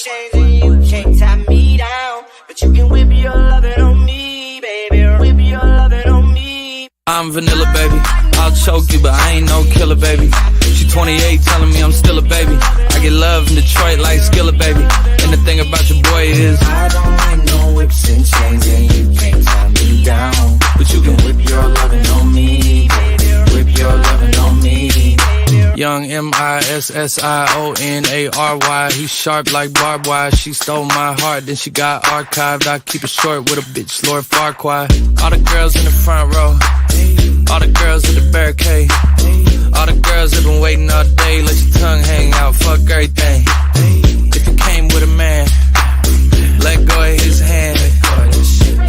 chains and you can't tie me down, but you can whip your lovin' on me, baby. Whip your lovin' on me. I'm vanilla, baby. I'll choke you, but I ain't no killer, baby. She 28, telling me I'm still a baby. I get love in Detroit like Skillet, baby. And the thing about your boy is I don't like no whips and chains, and you can't tie me down, but you can whip your lovin' on me, baby. Whip your lovin' on me. Young MISSIONARY. He sharp like barbed wire. She stole my heart, then she got archived. I keep it short with a bitch, Lord Farquaad. All the girls in the front row, all the girls at the barricade, all the girls have been waiting all day. Let your tongue hang out, fuck everything. If you came with a man, let go of his hand.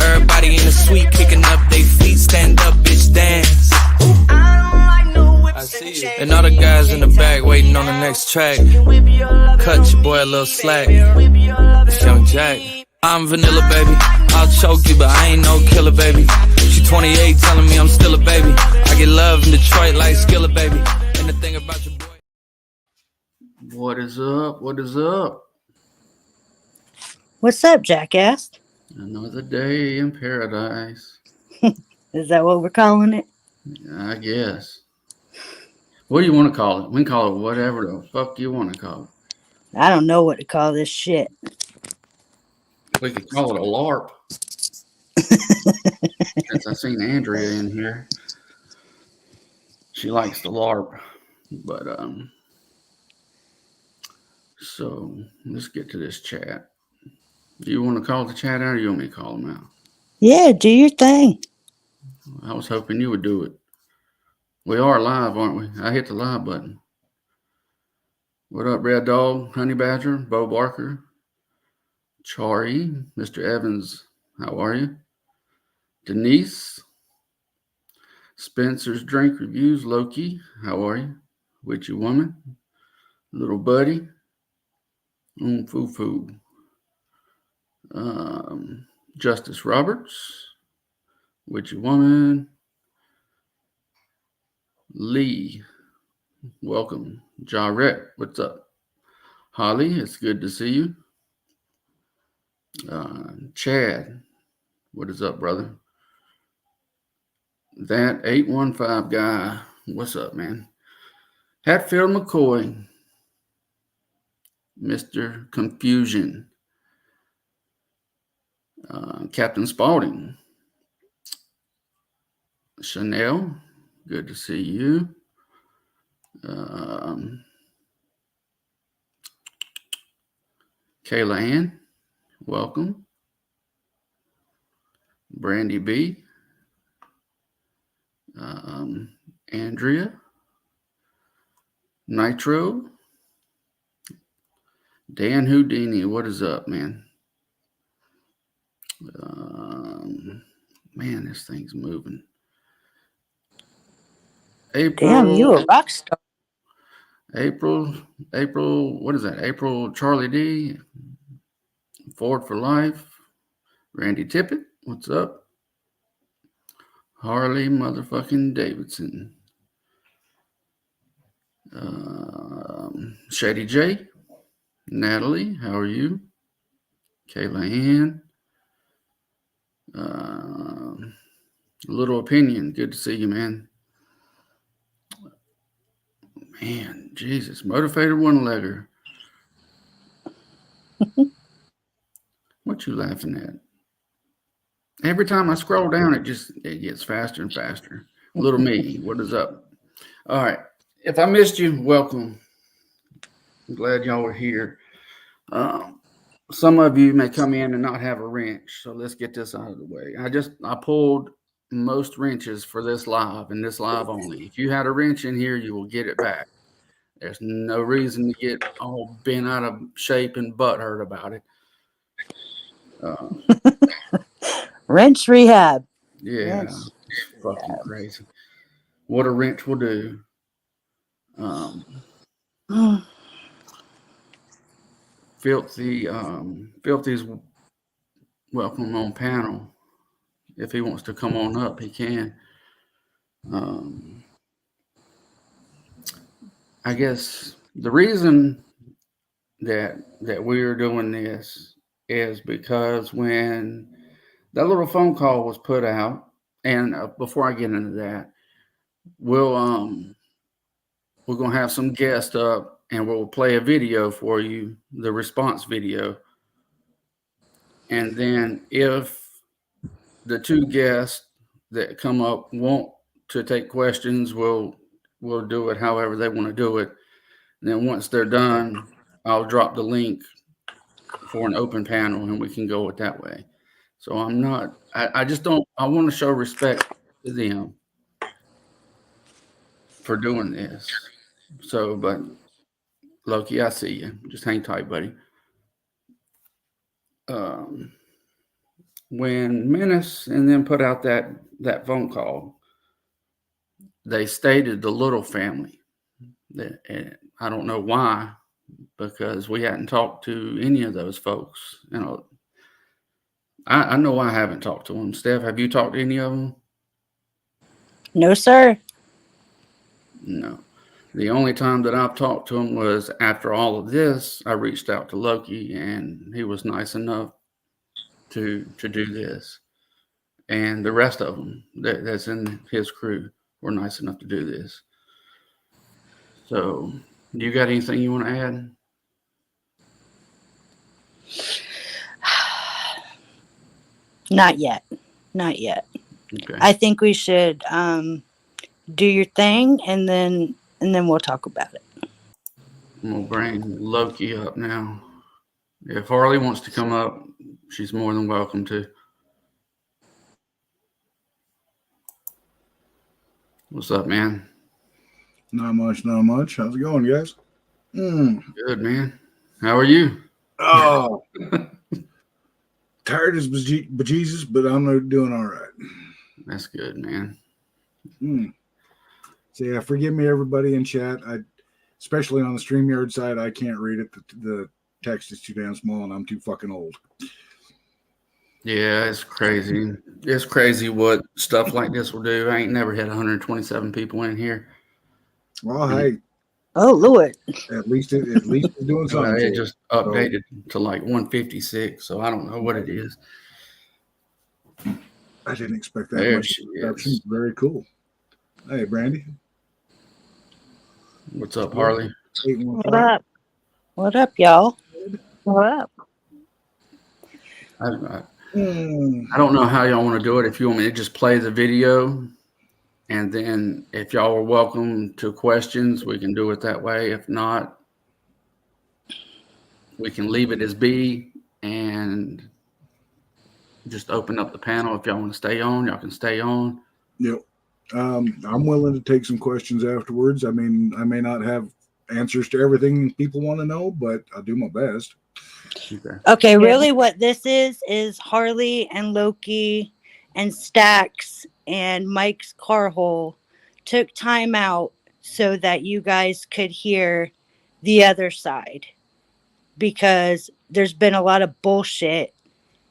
Everybody in the suite kicking up they feet. Stand up, bitch, dance. I see you. And all the guys in the back waiting on the next track. Cut your boy a little slack. It's Young Jack. I'm vanilla, baby. I'll choke you, but I ain't no killer, baby. She 28, telling me I'm still a baby. I get love in Detroit like Skillet, baby. And the thing about your boy. What is up? What is up? What's up, jackass? Another day in paradise. Is that what we're calling it? I guess. What do you want to call it? We can call it whatever the fuck you want to call it. I don't know what to call this shit. We could call it a LARP. Since I seen Andrea in here. She likes the LARP. But so let's get to this chat. Do you want to call the chat out, or you want me to call them out? Yeah, do your thing. I was hoping you would do it. We are live, aren't we? I hit the live button. What up, Red Dog, Honey Badger, Bo Barker, Chari, Mr. Evans, how are you? Denise, Spencer's Drink Reviews, Loki, how are you? Witchy Woman, Little Buddy, Foo. Justice Roberts, Witchy Woman, Lee, welcome. Jarrett, what's up? Holly, it's good to see you. Chad, what is up, brother? That 815 guy, what's up, man? Hatfield McCoy, Mr. Confusion, Captain Spaulding, Chanel, good to see you. Kayla Ann, welcome. Brandy B, Andrea, Nitro, Dan Houdini, what is up, man? Man, this thing's moving. April. Damn, you a rock star. April, what is that? April Charlie D, Ford for Life, Randy Tippett, what's up? Harley motherfucking Davidson. Shady J, Natalie, how are you? Kayla Ann. Little Opinion, good to see you, man. Man, Jesus, Motivated One-Legger. What you laughing at? Every time I scroll down, it gets faster and faster. Little me, what is up? All right. If I missed you, welcome. I'm glad y'all are here. Some of you may come in and not have a wrench, so let's get this out of the way. I pulled most wrenches for this live and this live only. If you had a wrench in here, you will get it back. There's no reason to get all bent out of shape and butthurt about it. Wrench rehab. Yeah, fucking crazy. What a wrench will do. Filthy's welcome on panel. If he wants to come on up, he can. I guess the reason that we are doing this is because when that little phone call was put out, and before I get into that, we're gonna have some guests up, and we'll play a video for you, the response video, and then if the two guests that come up want to take questions, we'll do it however they want to do it. And then once they're done, I'll drop the link for an open panel, and we can go it that way. So I just don't, I want to show respect to them for doing this. So, but Loki, I see you. Just hang tight, buddy. When Menace and then put out that phone call, they stated the Little family. And I don't know why, because we hadn't talked to any of those folks. I know I haven't talked to them. Steph, have you talked to any of them? No, sir. No. The only time that I've talked to him was after all of this. I reached out to Loki, and he was nice enough to do this. And the rest of them that's in his crew were nice enough to do this. So, do you got anything you want to add? Not yet. Not yet. Okay. I think we should do your thing, and then we'll talk about it. I'm gonna bring Loki up now. If Harley wants to come up, she's more than welcome to. What's up, man? Not much, not much. How's it going, guys? Good, man. How are you? Oh, tired as bejesus, but I'm doing all right. That's good, man. So yeah, forgive me, everybody in chat. Especially on the StreamYard side, I can't read it. The text is too damn small, and I'm too fucking old. Yeah, it's crazy. It's crazy what stuff like this will do. I ain't never had 127 people in here. Well, hey. Oh, Lord. At least it's doing something. It just updated to like 156, so I don't know what it is. I didn't expect that There much. she is. Very cool. Hey, Brandy. What's up, Harley? What up? What up, y'all? What up? I don't know how y'all want to do it. If you want me to just play the video, and then if y'all are welcome to questions, we can do it that way. If not, we can leave it as B and just open up the panel. If y'all want to stay on, y'all can stay on. Yep. I'm willing to take some questions afterwards. I mean, I may not have answers to everything people want to know, but I'll do my best. Okay, really what this is Harley and Loki and Stax and Mike's car hole took time out so that you guys could hear the other side, because there's been a lot of bullshit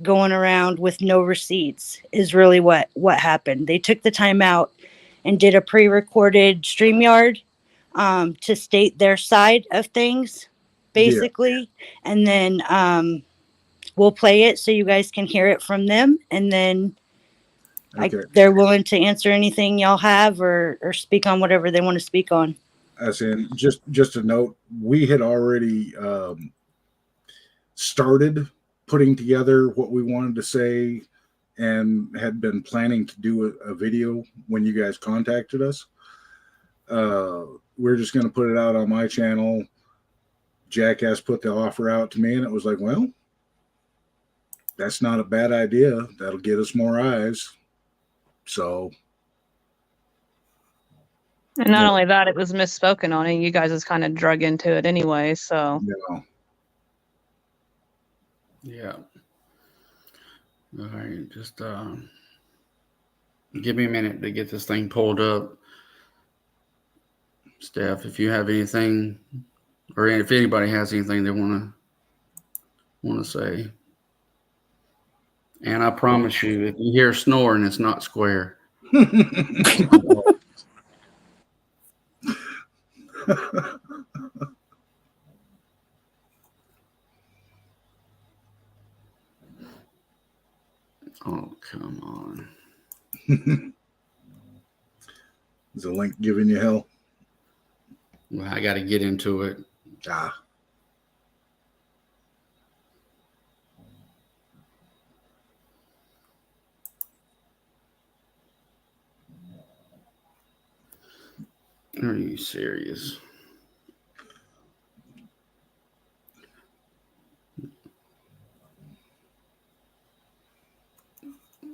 going around with no receipts is really what happened. They took the time out and did a pre-recorded StreamYard to state their side of things, basically. Yeah. And then we'll play it so you guys can hear it from them. And then they're willing to answer anything y'all have or speak on whatever they want to speak on. As in, just a note, we had already started putting together what we wanted to say and had been planning to do a video when you guys contacted us. We're just going to put it out on my channel. Jackass put the offer out to me, and it was like, well, that's not a bad idea. That'll get us more eyes. So. And not only that, it was misspoken on it. You guys just kind of drug into it anyway. So. Yeah. All right. Just give me a minute to get this thing pulled up. Steph, if you have anything, or if anybody has anything they want to say. And I promise you, if you hear snoring, it's not Square. Oh, come on. Is the link giving you hell? Well, I got to get into it. Ah. Are you serious?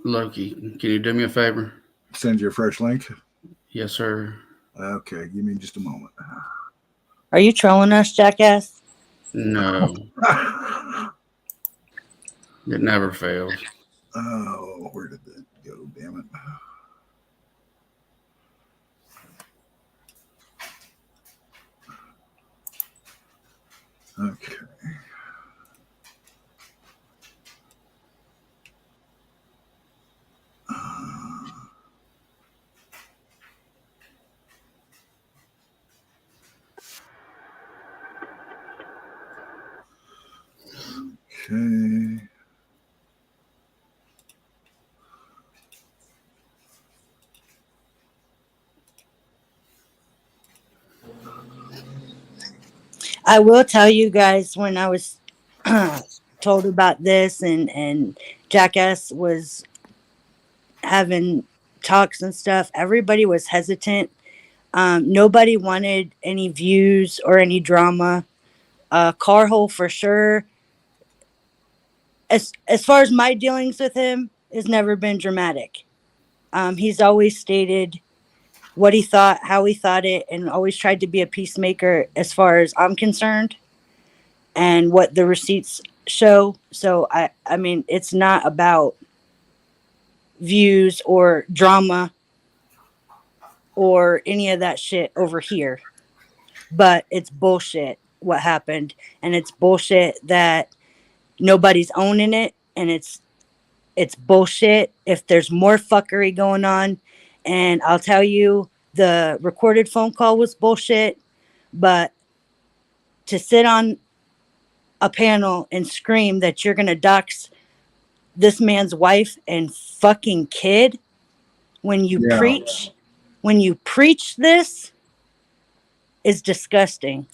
Loki, can you do me a favor? Send you a fresh link. Yes, sir. Okay, give me just a moment. Are you trolling us, jackass? No, it never fails. Oh, where did that go? Damn it. Okay. Okay. I will tell you guys when I was told about this and Jackass was having talks and stuff, everybody was hesitant. Nobody wanted any views or any drama. Carhole for sure. As far as my dealings with him, has never been dramatic. He's always stated what he thought, how he thought it, and always tried to be a peacemaker as far as I'm concerned and what the receipts show. So I mean, it's not about views or drama or any of that shit over here. But it's bullshit what happened, and it's bullshit that nobody's owning it, and it's bullshit if there's more fuckery going on. And I'll tell you, the recorded phone call was bullshit, but to sit on a panel and scream that you're going to dox this man's wife and fucking kid when you preach this is disgusting.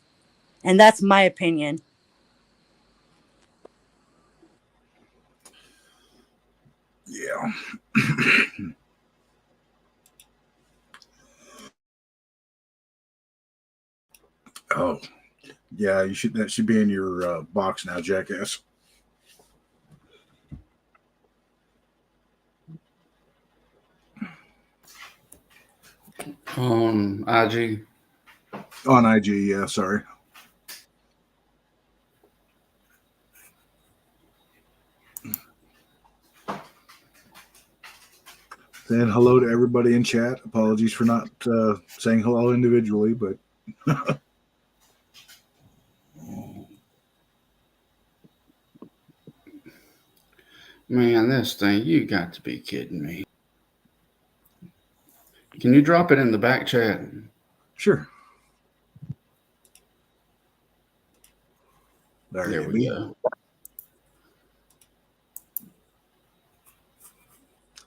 And that's my opinion. Yeah. Oh, yeah. You should. That should be in your box now, jackass. On IG. On IG. Yeah. Sorry. Saying hello to everybody in chat. Apologies for not saying hello individually, but Man, this thing, you got to be kidding me. Can you drop it in the back chat? sure. There we go.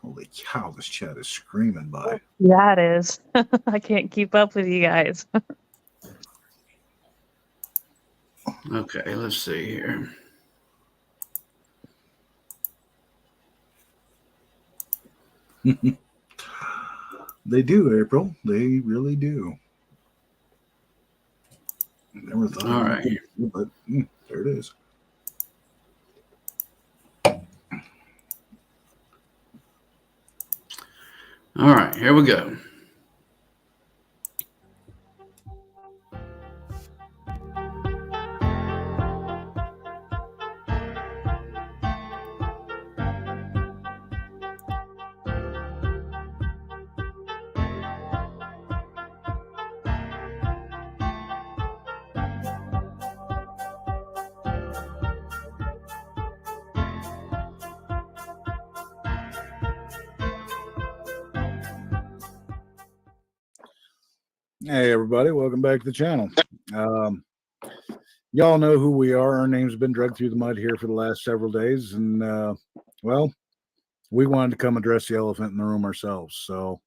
Holy cow, this chat is screaming by. Yeah, it is. I can't keep up with you guys. Okay, let's see here. They do, April. They really do. Never thought. All right. But there it is. All right, here we go. Hey, everybody. Welcome back to the channel. Y'all know who we are. Our name's been dragged through the mud here for the last several days. And, well, we wanted to come address the elephant in the room ourselves. So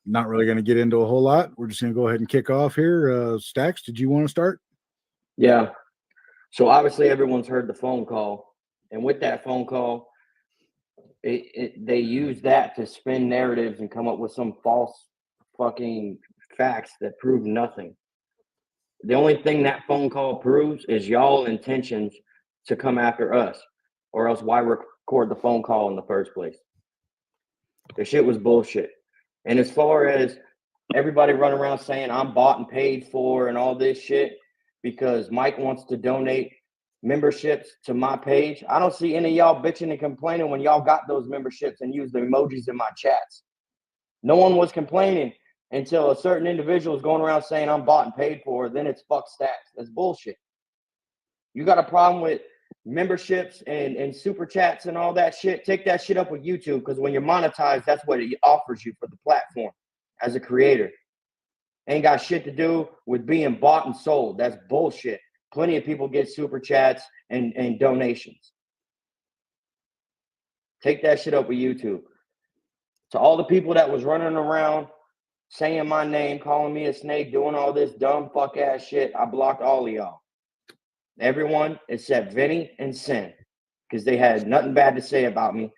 not really going to get into a whole lot. We're just going to go ahead and kick off here. Stacks, did you want to start? Yeah. So obviously everyone's heard the phone call, and with that phone call, they use that to spin narratives and come up with some false fucking facts that prove nothing. The only thing that phone call proves is y'all intentions to come after us, or else why record the phone call in the first place? The shit was bullshit. And as far as everybody running around saying I'm bought and paid for and all this shit because Mike wants to donate memberships to my page, I don't see any of y'all bitching and complaining when y'all got those memberships and used the emojis in my chats. No one was complaining until a certain individual is going around saying I'm bought and paid for. Then it's fuck Stacks. That's bullshit. You got a problem with memberships and super chats and all that shit? Take that shit up with YouTube, because when you're monetized, that's what it offers you for the platform as a creator. Ain't got shit to do with being bought and sold. That's bullshit. Plenty of people get super chats and donations. Take that shit up with YouTube. To all the people that was running around saying my name, calling me a snake, doing all this dumb fuck ass shit, I blocked all of y'all. Everyone except Vinny and Sin, because they had nothing bad to say about me.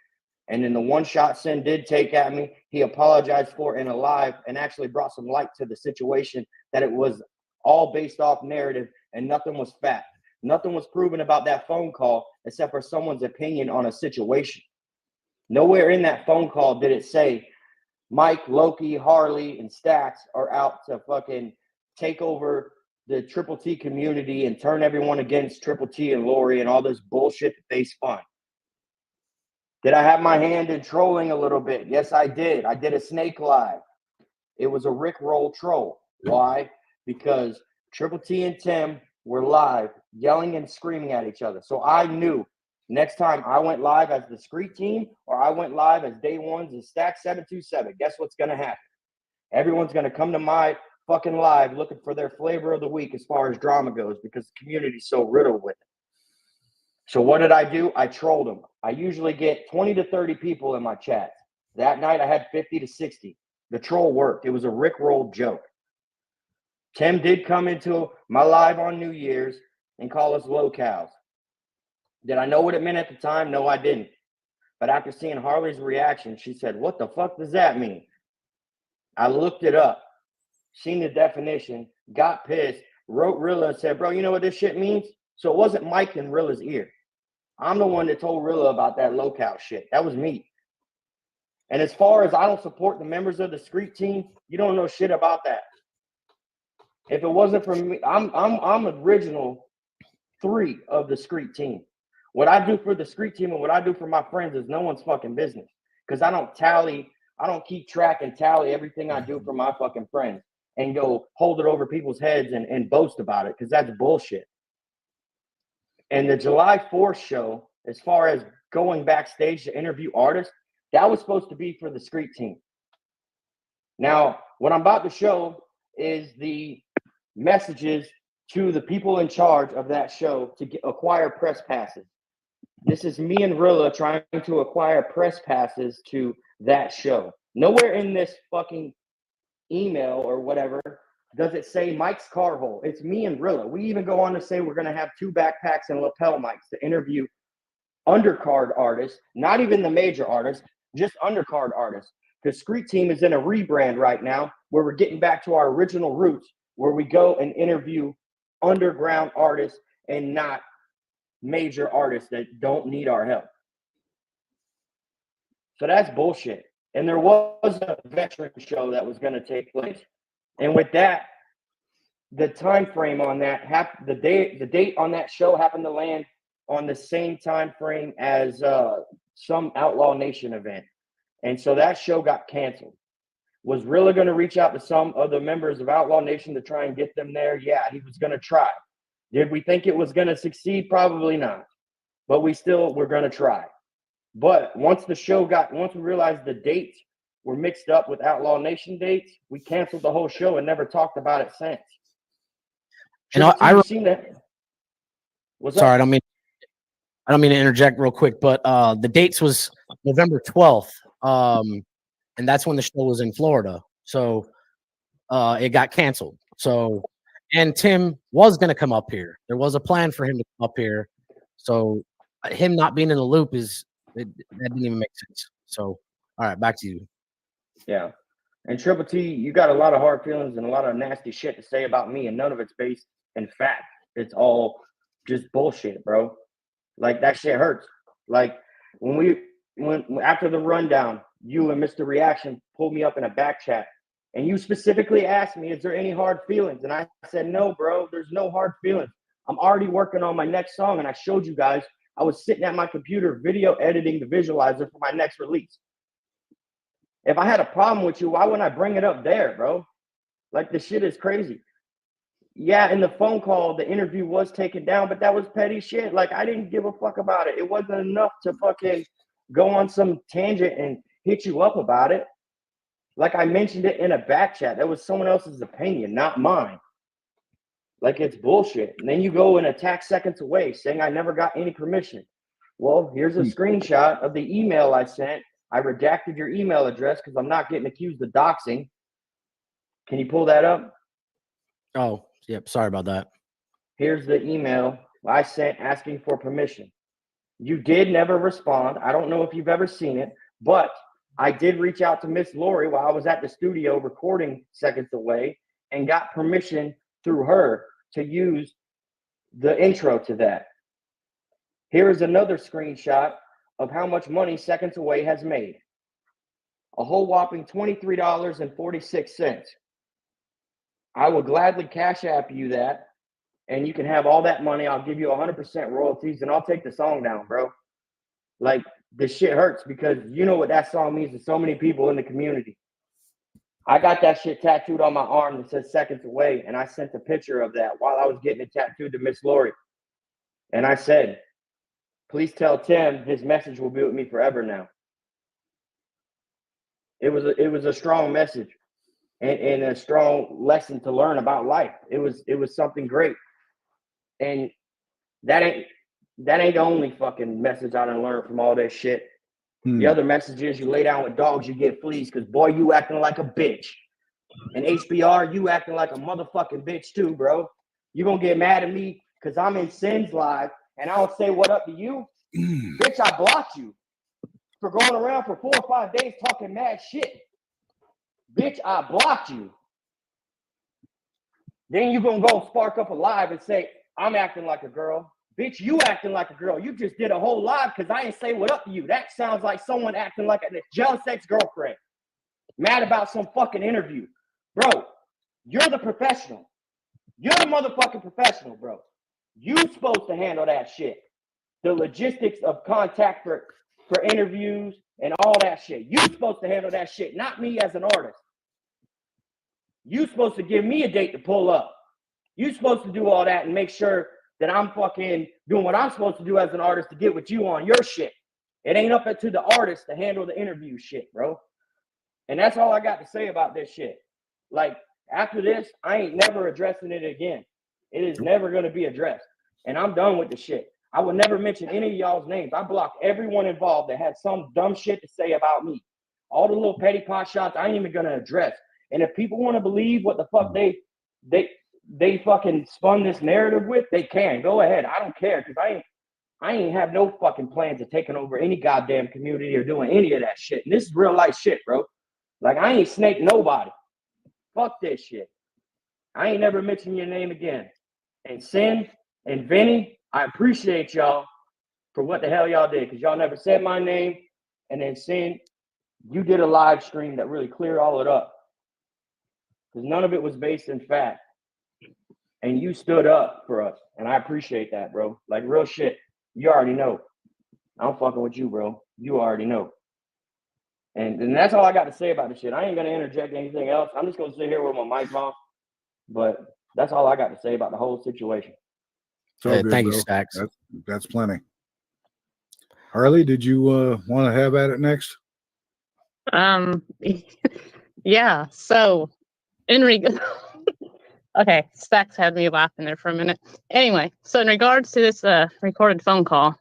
And then the one shot Sin did take at me, he apologized for in a live and actually brought some light to the situation, that it was all based off narrative and nothing was fact. Nothing was proven about that phone call except for someone's opinion on a situation. Nowhere in that phone call did it say Mike, Loki, Harley, and Stacks are out to fucking take over the Triple T community and turn everyone against Triple T and Lori and all this bullshit that they spun. Did I have my hand in trolling a little bit? Yes, I did. I did a snake live. It was a Rickroll troll. Why? Because Triple T and Tim were live yelling and screaming at each other. So I knew next time I went live as the Screet team or I went live as Day Ones and Stack 727, guess what's going to happen? Everyone's going to come to my fucking live looking for their flavor of the week as far as drama goes, because the community's so riddled with it. So what did I do? I trolled them. I usually get 20 to 30 people in my chat. That night I had 50 to 60. The troll worked. It was a Rickroll joke. Tim did come into my live on New Year's and call us locals. Did I know what it meant at the time? No, I didn't. But after seeing Harley's reaction, she said, "What the fuck does that mean?" I looked it up, seen the definition, got pissed, wrote Rilla and said, "Bro, you know what this shit means?" So it wasn't Mike in Rilla's ear. I'm the one that told Rilla about that local shit. That was me. And as far as I don't support the members of the Screet team, you don't know shit about that. If it wasn't for me, I'm original 3 of the Screet team. What I do for the Screet team and what I do for my friends is no one's fucking business. Because I don't keep track and tally everything I do for my fucking friends and go hold it over people's heads and boast about it, because that's bullshit. And the July 4th show, as far as going backstage to interview artists, that was supposed to be for the Screet team. Now, what I'm about to show is the messages to the people in charge of that show to acquire press passes. This is me and Rilla trying to acquire press passes to that show. Nowhere in this fucking email or whatever does it say Mike's car hole. It's me and Rilla. We even go on to say we're going to have 2 backpacks and lapel mics to interview undercard artists, not even the major artists, just undercard artists. The Screet team is in a rebrand right now where we're getting back to our original roots, where we go and interview underground artists and not major artists that don't need our help. So that's bullshit. And there was a veteran show that was going to take place. And with that, the time frame on that, the date on that show happened to land on the same time frame as some Outlaw Nation event. And so that show got canceled. Was Rilla going to reach out to some of the members of Outlaw Nation to try and get them there? Yeah, he was going to try. Did we think it was going to succeed? Probably not. But we're going to try. But once we realized the dates were mixed up with Outlaw Nation dates, we canceled the whole show and never talked about it since. And I've seen that. Sorry, I don't mean to interject real quick, but the dates was November 12th. And that's when the show was in Florida. So it got canceled. So, and Tim was going to come up here. There was a plan for him to come up here. So him not being in the loop that didn't even make sense. So, all right, back to you. Yeah. And Triple T, you got a lot of hard feelings and a lot of nasty shit to say about me, and none of it's based in fact. It's all just bullshit, bro. Like, that shit hurts. Like, when after the rundown, you and Mr. Reaction pulled me up in a back chat, and you specifically asked me, is there any hard feelings? And I said, no, bro, there's no hard feelings. I'm already working on my next song, and I showed you guys I was sitting at my computer video editing the visualizer for my next release. If I had a problem with you, why wouldn't I bring it up there, bro? Like, the shit is crazy. Yeah, in the phone call, the interview was taken down, but that was petty shit. Like, I didn't give a fuck about it. It wasn't enough to fucking go on some tangent and hit you up about it. Like, I mentioned it in a back chat. That was someone else's opinion, not mine. Like, it's bullshit. And then you go and attack Seconds Away, saying I never got any permission. Well, here's a screenshot of the email I sent. I redacted your email address because I'm not getting accused of doxing. Can you pull that up? Oh, yep. Sorry about that. Here's the email I sent asking for permission. You did never respond. I don't know if you've ever seen it, but I did reach out to Miss Lori while I was at the studio recording Seconds Away and got permission through her to use the intro to that. Here is another screenshot of how much money Seconds Away has made. A whole whopping $23.46. I will gladly cash app you that, and you can have all that money. I'll give you 100% royalties, and I'll take the song down, bro. Like, this shit hurts because you know what that song means to so many people in the community. I got that shit tattooed on my arm that says Seconds Away, and I sent a picture of that while I was getting it tattooed to Miss Lori. And I said, please tell Tim his message will be with me forever now. It was a strong message and a strong lesson to learn about life. It was something great. And that ain't the only fucking message I done learned from all this shit. The other message is you lay down with dogs, you get fleas, because boy, you acting like a bitch. And HBR, you acting like a motherfucking bitch too, bro. You gonna get mad at me because I'm in Sin's live and I don't say what up to you? Bitch, I blocked you for going around for 4 or 5 days talking mad shit. Bitch, I blocked you. Then you gonna go spark up a live and say, I'm acting like a girl. Bitch, you acting like a girl. You just did a whole live because I didn't say what up to you. That sounds like someone acting like a jealous ex-girlfriend. Mad about some fucking interview. Bro, you're the professional. You're the motherfucking professional, bro. You supposed to handle that shit. The logistics of contact for interviews and all that shit. You supposed to handle that shit, not me as an artist. You supposed to give me a date to pull up. You supposed to do all that and make sure that I'm fucking doing what I'm supposed to do as an artist to get with you on your shit. It ain't up to the artist to handle the interview shit, bro. And that's all I got to say about this shit. Like, after this, I ain't never addressing it again. It is never going to be addressed. And I'm done with the shit. I will never mention any of y'all's names. I blocked everyone involved that had some dumb shit to say about me. All the little petty pot shots, I ain't even going to address. And if people want to believe what the fuck they fucking spun this narrative with, they can. Go ahead. I don't care because I ain't have no fucking plans of taking over any goddamn community or doing any of that shit. And this is real life shit, bro. Like, I ain't snake nobody. Fuck this shit. I ain't never mention your name again. And Sin and Vinny, I appreciate y'all for what the hell y'all did because y'all never said my name. And then Sin, you did a live stream that really cleared all it up because none of it was based in fact. And you stood up for us. And I appreciate that, bro. Like, real shit. You already know. I'm fucking with you, bro. You already know. And that's all I got to say about this shit. I ain't going to interject anything else. I'm just going to sit here with my mic off. But that's all I got to say about the whole situation. So Hey, good, thank you, bro. Stacks. That's plenty. Harley, did you want to have at it next? Yeah. So, okay, Stacks had me laughing there for a minute. Anyway, so in regards to this recorded phone call,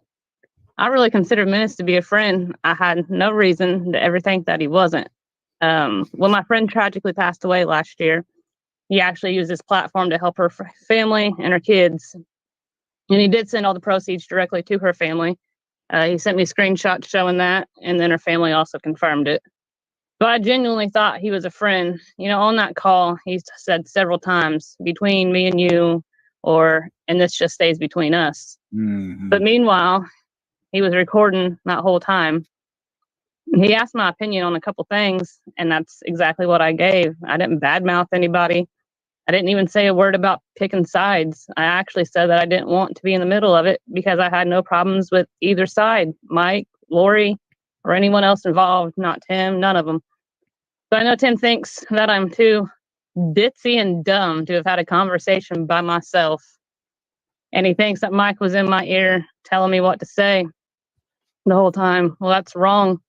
I really considered Menace to be a friend. I had no reason to ever think that he wasn't. When my friend tragically passed away last year, he actually used this platform to help her family and her kids. And he did send all the proceeds directly to her family. He sent me screenshots showing that, and then her family also confirmed it. But I genuinely thought he was a friend. You know, on that call, he said several times, between me and you, and this just stays between us. Mm-hmm. But meanwhile, he was recording that whole time. He asked my opinion on a couple things, and that's exactly what I gave. I didn't badmouth anybody. I didn't even say a word about picking sides. I actually said that I didn't want to be in the middle of it because I had no problems with either side, Mike, Lori, or anyone else involved, not Tim, none of them. But I know Tim thinks that I'm too ditzy and dumb to have had a conversation by myself. And he thinks that Mike was in my ear telling me what to say the whole time. Well, that's wrong.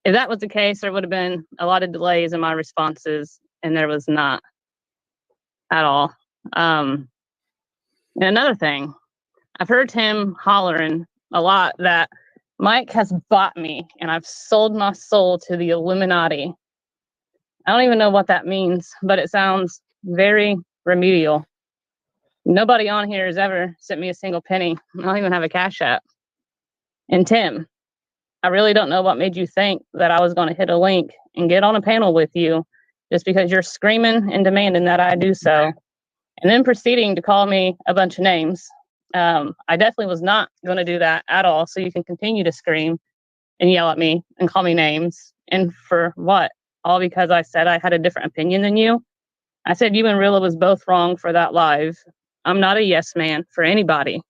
If that was the case, there would have been a lot of delays in my responses, and there was not at all. And another thing, I've heard him hollering a lot that Mike has bought me and I've sold my soul to the Illuminati. I don't even know what that means, but it sounds very remedial. Nobody on here has ever sent me a single penny. I don't even have a Cash App. And Tim, I really don't know what made you think that I was going to hit a link and get on a panel with you just because you're screaming and demanding that I do so. And then proceeding to call me a bunch of names. I definitely was not going to do that at all. So you can continue to scream and yell at me and call me names. And for what? All because I said I had a different opinion than you. I said you and Rilla was both wrong for that live. I'm not a yes man for anybody.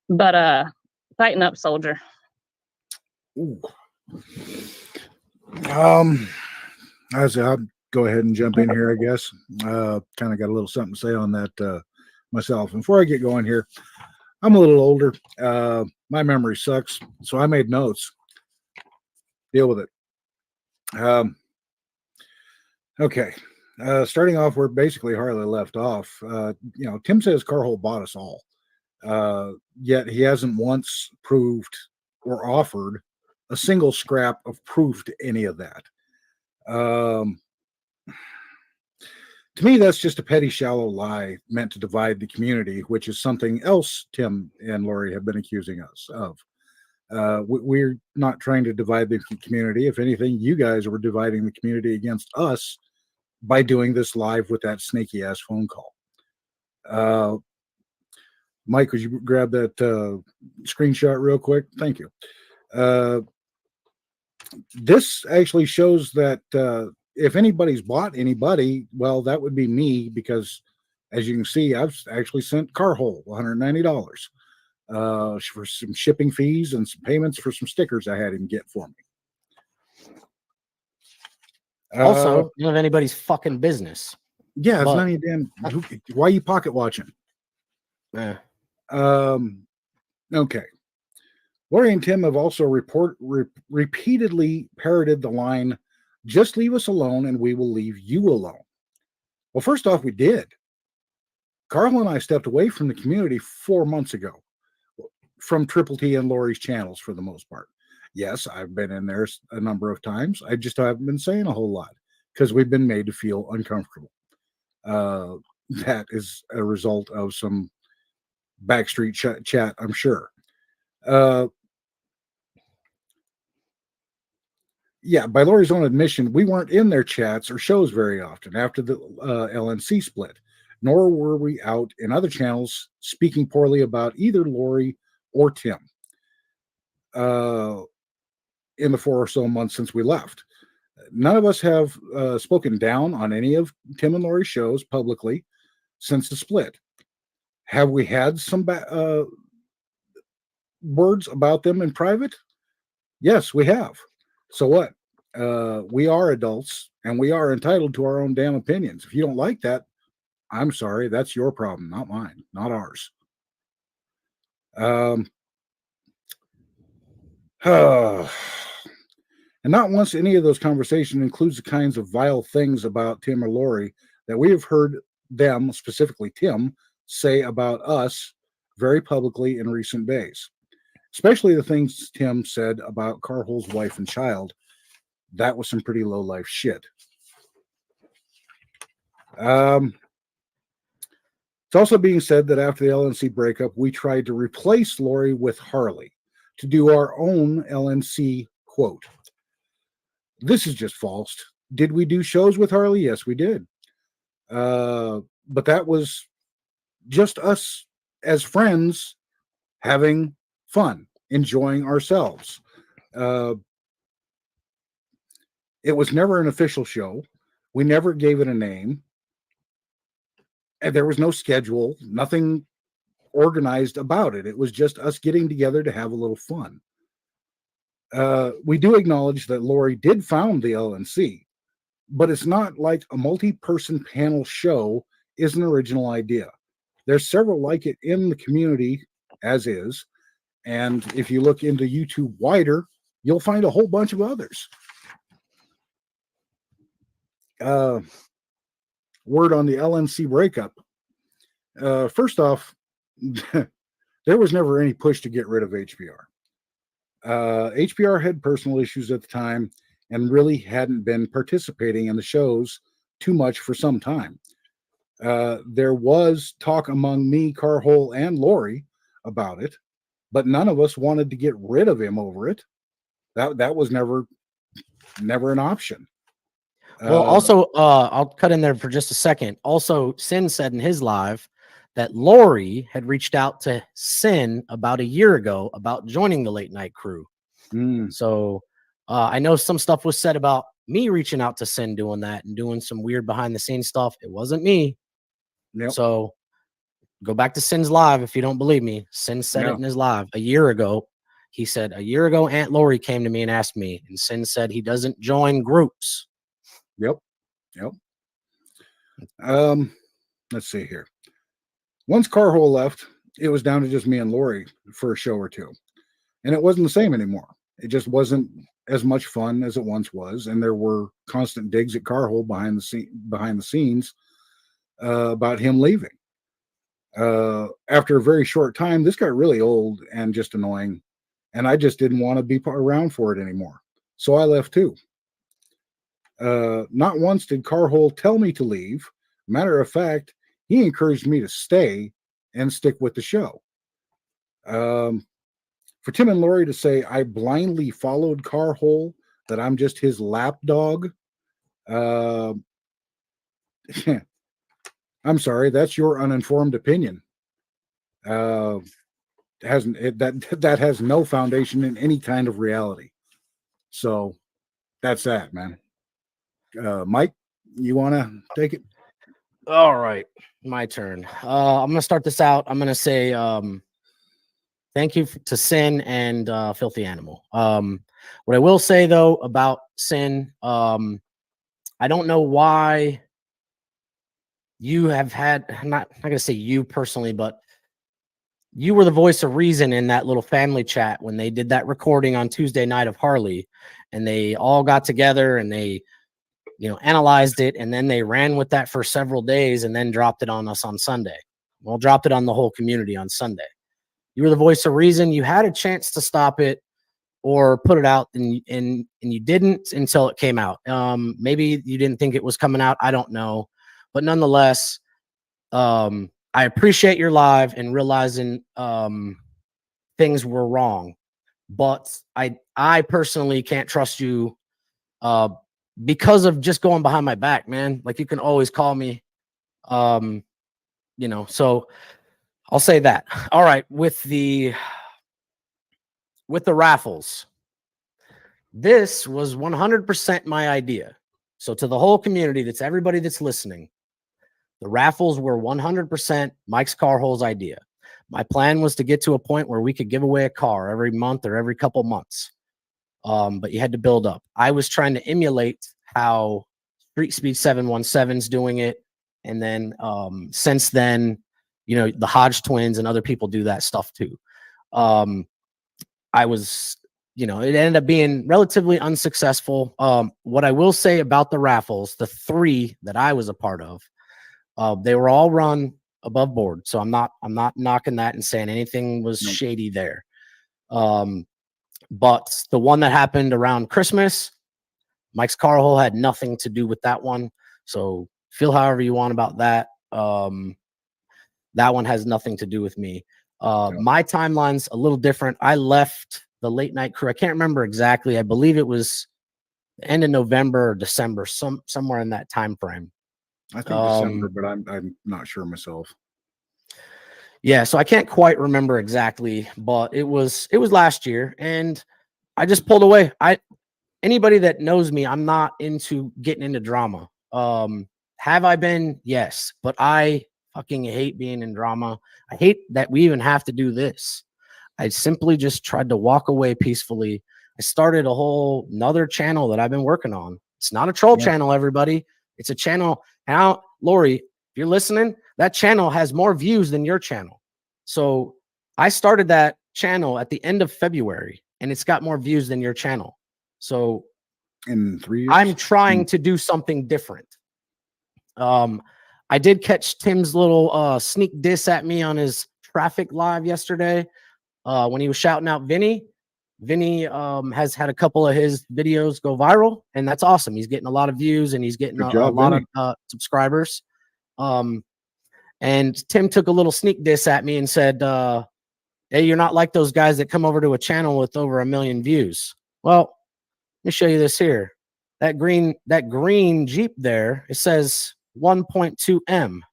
But tighten up, soldier. Ooh. I'll go ahead and jump in here, I guess. Kind of got a little something to say on that myself. And before I get going here, I'm a little older. My memory sucks, so I made notes. Deal with it. Okay. Starting off where basically Harley left off. Tim says Carhole bought us all. Yet he hasn't once proved or offered a single scrap of proof to any of that. To me, that's just a petty, shallow lie meant to divide the community, which is something else Tim and Lori have been accusing us of. We're not trying to divide the community. If anything, you guys were dividing the community against us by doing this live with that snaky ass phone call. Mike, would you grab that screenshot real quick? Thank you. This actually shows that if anybody's bought anybody, well, that would be me, because as you can see, I've actually sent Carhole $190 for some shipping fees and some payments for some stickers I had him get for me. Also, none of anybody's fucking business. Yeah, it's none of your damn. Why are you pocket watching? Yeah. Okay. Lori and Tim have also repeatedly parroted the line, "Just leave us alone and we will leave you alone." Well, first off, we did. Carl and I stepped away from the community 4 months ago from Triple T and Lori's channels for the most part. Yes, I've been in there a number of times. I just haven't been saying a whole lot because we've been made to feel uncomfortable. That is a result of some backstreet chat, I'm sure. Yeah, by Lori's own admission, we weren't in their chats or shows very often after the LNC split, nor were we out in other channels speaking poorly about either Lori or Tim in the 4 or so months since we left. None of us have spoken down on any of Tim and Lori's shows publicly since the split. Have we had some words about them in private? Yes, we have. So what? We are adults and we are entitled to our own damn opinions. If you don't like that, I'm sorry. That's your problem, not mine, not ours. And not once any of those conversations includes the kinds of vile things about Tim or Lori that we have heard them, specifically Tim, say about us very publicly in recent days. especially the things Tim said about Carhol's wife and child. That was some pretty low life shit. It's also being said that after the LNC breakup, we tried to replace Lori with Harley to do our own LNC quote. This is just false. Did we do shows with Harley? Yes, we did. But that was just us as friends having fun, enjoying ourselves. It was never an official show. We never gave it a name. And there was no schedule, nothing organized about it. It was just us getting together to have a little fun. We do acknowledge that Lori did found the LNC, but it's not like a multi-person panel show is an original idea. There's several like it in the community as is. And if you look into YouTube wider, you'll find a whole bunch of others. Word on the LNC breakup. First off, there was never any push to get rid of HBR. HBR had personal issues at the time and really hadn't been participating in the shows too much for some time. There was talk among me, Carhole, and Lori about it, but none of us wanted to get rid of him over it. That was never an option. Well, also, I'll cut in there for just a second. Also, Sin said in his live that Lori had reached out to Sin about a year ago about joining the late night crew. So I know some stuff was said about me reaching out to Sin doing that and doing some weird behind the scenes stuff. It wasn't me. Yep. So go back to Sin's live if you don't believe me. Sin said it in his live a year ago. He said a year ago, Aunt Lori came to me and asked me, and Sin said he doesn't join groups. Yep. Let's see here. Once Carhole left, it was down to just me and Lori for a show or two. And it wasn't the same anymore. It just wasn't as much fun as it once was. And there were constant digs at Carhole behind the scenes about him leaving. After a very short time, this got really old and just annoying. And I just didn't want to be around for it anymore. So I left too. Not once did Carhole tell me to leave. Matter of fact, he encouraged me to stay and stick with the show. For Tim and Lori to say I blindly followed Carhole, that I'm just his lapdog, I'm sorry, that's your uninformed opinion. That has no foundation in any kind of reality. So that's that, man. Mike, you want to take it? All right, my turn. I'm gonna start this out. I'm gonna say thank you to Sin and Filthy Animal. What I will say though about Sin, I don't know why you have had. I'm not gonna say you personally, but you were the voice of reason in that little family chat when they did that recording on Tuesday night of Harley, and they all got together and they, analyzed it, and then they ran with that for several days and then dropped it on us on Sunday. Well, dropped it on the whole community on Sunday. You were the voice of reason. You had a chance to stop it or put it out, and you didn't until it came out. Maybe you didn't think it was coming out. I don't know. But nonetheless, I appreciate your live and realizing things were wrong. But I personally can't trust you because of just going behind my back, man. Like, you can always call me, so I'll say that. All right. With the raffles, this was 100% my idea. So to the whole community, that's everybody that's listening, the raffles were 100% Mike's Carhole's idea. My plan was to get to a point where we could give away a car every month or every couple months. But you had to build up. I was trying to emulate how Street Speed 717's doing it. And then since then, the Hodge twins and other people do that stuff too. I was, it ended up being relatively unsuccessful. What I will say about the raffles, the 3 that I was a part of, they were all run above board. So I'm not knocking that and saying anything was shady there. But the one that happened around Christmas, Mike's car hole had nothing to do with that one. So feel however you want about that. That one has nothing to do with me. My timeline's a little different. I left the late night crew. I can't remember exactly. I believe it was the end of November or December, somewhere in that time frame. I think December, but I'm not sure myself. Yeah, so I can't quite remember exactly, but it was last year, and I just pulled away. Anybody that knows me, I'm not into getting into drama. Have I been? Yes, but I fucking hate being in drama. I hate that we even have to do this. I simply just tried to walk away peacefully. I started a whole another channel that I've been working on. It's not a troll channel, everybody. It's a channel. Now, Lori, if you're listening, that channel has more views than your channel. So I started that channel at the end of February, and it's got more views than your channel. So in 3 years, I'm trying to do something different. I did catch Tim's little sneak diss at me on his traffic live yesterday when he was shouting out Vinny. Vinny has had a couple of his videos go viral, and that's awesome. He's getting a lot of views, and he's getting a lot of subscribers. And Tim took a little sneak diss at me and said, hey, you're not like those guys that come over to a channel with over 1 million views. Well, let me show you this here. That green Jeep there, it says 1.2 M.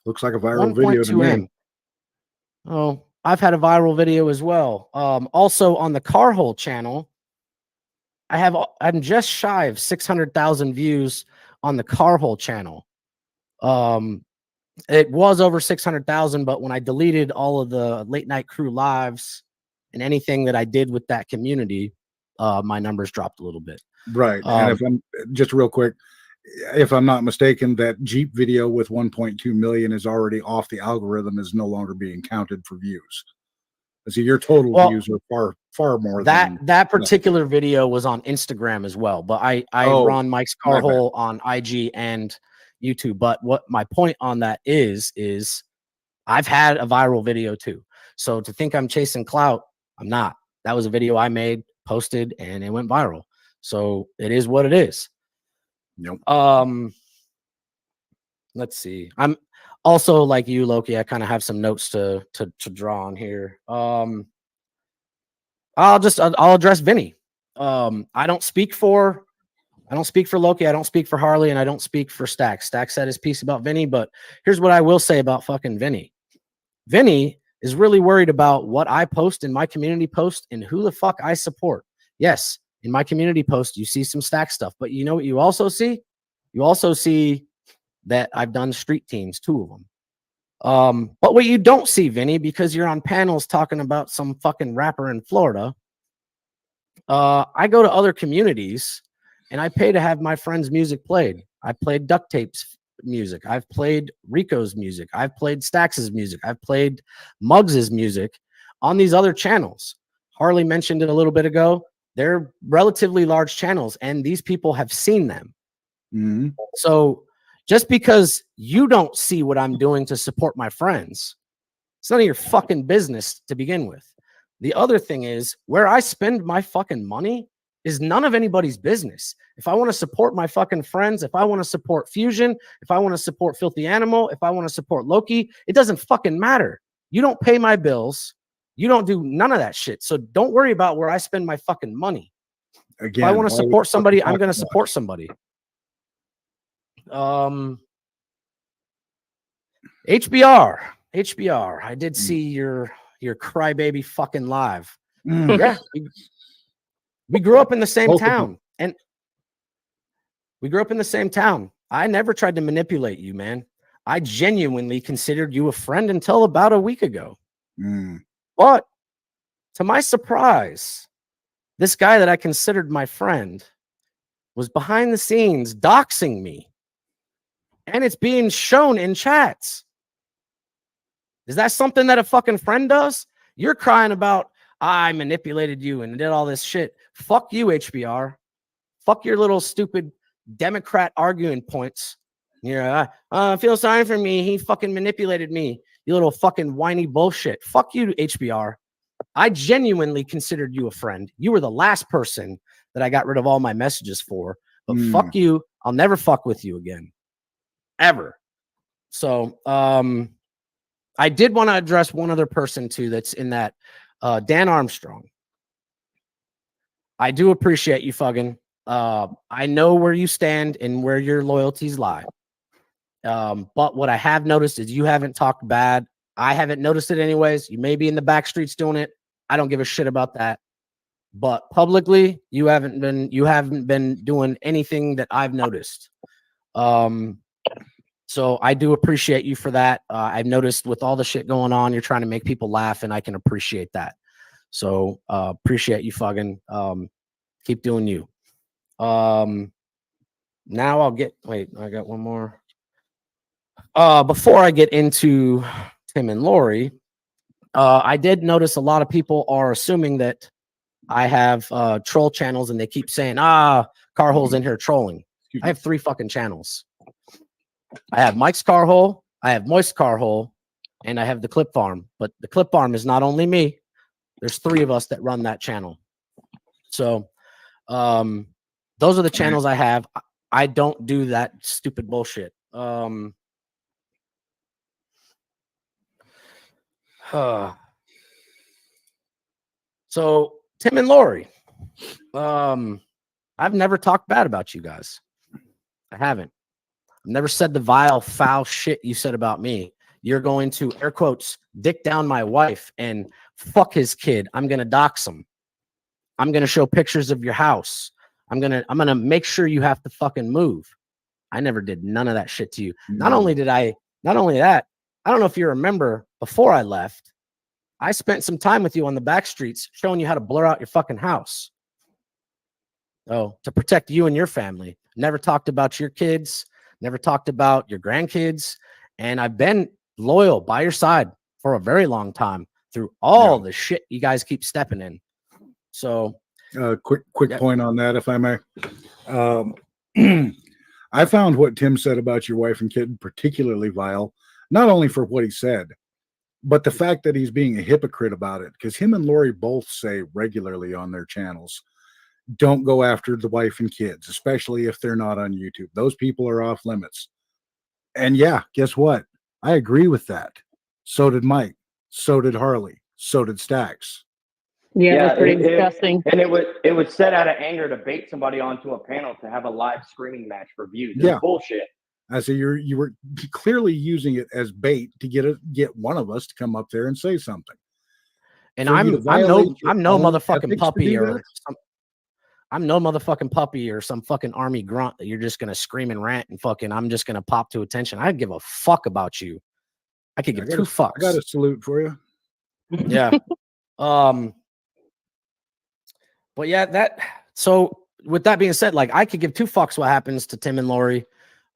Looks like a viral video to me. Oh, I've had a viral video as well. Also on the car hole channel, I'm just shy of 600,000 views on the car hole channel. It was over 600,000, but when I deleted all of the late night crew lives and anything that I did with that community, my numbers dropped a little bit. Right. And if I'm just real quick, if I'm not mistaken, that Jeep video with 1.2 million is already off the algorithm, is no longer being counted for views. So your total views are far more than that particular video was on Instagram as well. But I run Mike's car hole on IG and YouTube. But what my point on that is I've had a viral video too. So to think I'm chasing clout, I'm not. That was a video I made, posted, and it went viral. So it is what it is. Nope. Let's see. I'm also like you, Loki. I kind of have some notes to draw on here. I'll address Vinny. I don't speak for Loki. I don't speak for Harley, and I don't speak for Stack. Stack said his piece about Vinny, but here's what I will say about fucking Vinny. Vinny is really worried about what I post in my community post and who the fuck I support. Yes, in my community post, you see some Stack stuff, but you know what you also see? You also see that I've done street teams, 2 of them. But what you don't see, Vinny, because you're on panels talking about some fucking rapper in Florida, I go to other communities and I pay to have my friends' music played. I played Duct Tape's music. I've played Rico's music. I've played Stax's music. I've played Muggs's music on these other channels. Harley mentioned it a little bit ago. They're relatively large channels, and these people have seen them. Mm-hmm. So just because you don't see what I'm doing to support my friends, it's none of your fucking business to begin with. The other thing is, where I spend my fucking money is none of anybody's business. If I want to support my fucking friends, if I want to support Fusion, if I want to support Filthy Animal, if I want to support Loki, it doesn't fucking matter. You don't pay my bills. You don't do none of that shit. So don't worry about where I spend my fucking money. Again, if I want to support somebody, I'm going to support somebody. HBR. I did see your crybaby fucking live. Yeah. We grew up in the same town, and I never tried to manipulate you, man. I genuinely considered you a friend until about a week ago. But to my surprise, this guy that I considered my friend was behind the scenes doxing me. And it's being shown in chats. Is that something that a fucking friend does? You're crying about, I manipulated you and did all this shit. Fuck you, HBR. Fuck your little stupid Democrat arguing points. Yeah, feel sorry for me. He fucking manipulated me. You little fucking whiny bullshit. Fuck you, HBR. I genuinely considered you a friend. You were the last person that I got rid of all my messages for. But fuck you. I'll never fuck with you again. Ever. So I did want to address one other person too that's in that. Dan Armstrong. I do appreciate you fucking. I know where you stand and where your loyalties lie. But what I have noticed is you haven't talked bad. I haven't noticed it anyways. You may be in the back streets doing it. I don't give a shit about that. But publicly, you haven't been doing anything that I've noticed. So I do appreciate you for that. I've noticed with all the shit going on, you're trying to make people laugh, and I can appreciate that. So appreciate you fucking. Keep doing you. Now I'll get. Wait, I got one more. Before I get into Tim and Lori, I did notice a lot of people are assuming that I have troll channels, and they keep saying, Carhole's in here trolling. I have 3 fucking channels. I have Mike's Carhole, I have Moist Carhole, and I have the Clip Farm. But the Clip Farm is not only me. There's 3 of us that run that channel. So those are the channels I have. I don't do that stupid bullshit. So Tim and Lori, I've never talked bad about you guys. I haven't. I've never said the vile, foul shit you said about me. You're going to, air quotes, dick down my wife and fuck his kid. I'm going to dox him. I'm going to show pictures of your house. I'm going to make sure you have to fucking move. I never did none of that shit to you. Not only that, I don't know if you remember, before I left, I spent some time with you on the back streets showing you how to blur out your fucking house. Oh, to protect you and your family. Never talked about your kids, never talked about your grandkids. And I've been loyal by your side for a very long time through all the shit you guys keep stepping in. So quick point on that, if I may. I found what Tim said about your wife and kid particularly vile, not only for what he said, but the fact that he's being a hypocrite about it. Because him and Lori both say regularly on their channels, don't go after the wife and kids, especially if they're not on YouTube. Those people are off limits. And yeah, guess what? I agree with that. So did Mike. So did Harley. So did Stax. Yeah, it was pretty disgusting. And it would set out of anger to bait somebody onto a panel to have a live screaming match for views. It's bullshit. I say you were clearly using it as bait to get one of us to come up there and say something. And I'm no motherfucking puppy or I'm no motherfucking puppy or some fucking army grunt that you're just gonna scream and rant and fucking I'm just gonna pop to attention. I give a fuck about you. I could give 2 fucks. I got a salute for you. Yeah. But yeah, so with that being said, like I could give 2 fucks what happens to Tim and Lori.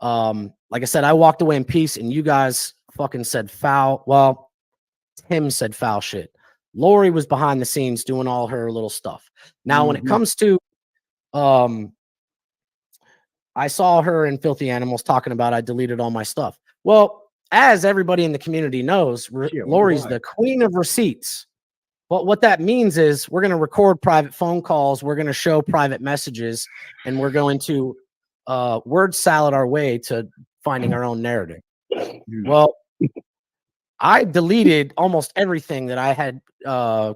Like I said, I walked away in peace and you guys fucking said foul. Well, Tim said foul shit. Lori was behind the scenes doing all her little stuff. Now, when it comes to, I saw her in Filthy Animals talking about I deleted all my stuff. Well, as everybody in the community knows, Lori's the queen of receipts. But what that means is we're going to record private phone calls. We're going to show private messages, and we're going to word salad our way to finding our own narrative. Well, I deleted almost everything that I had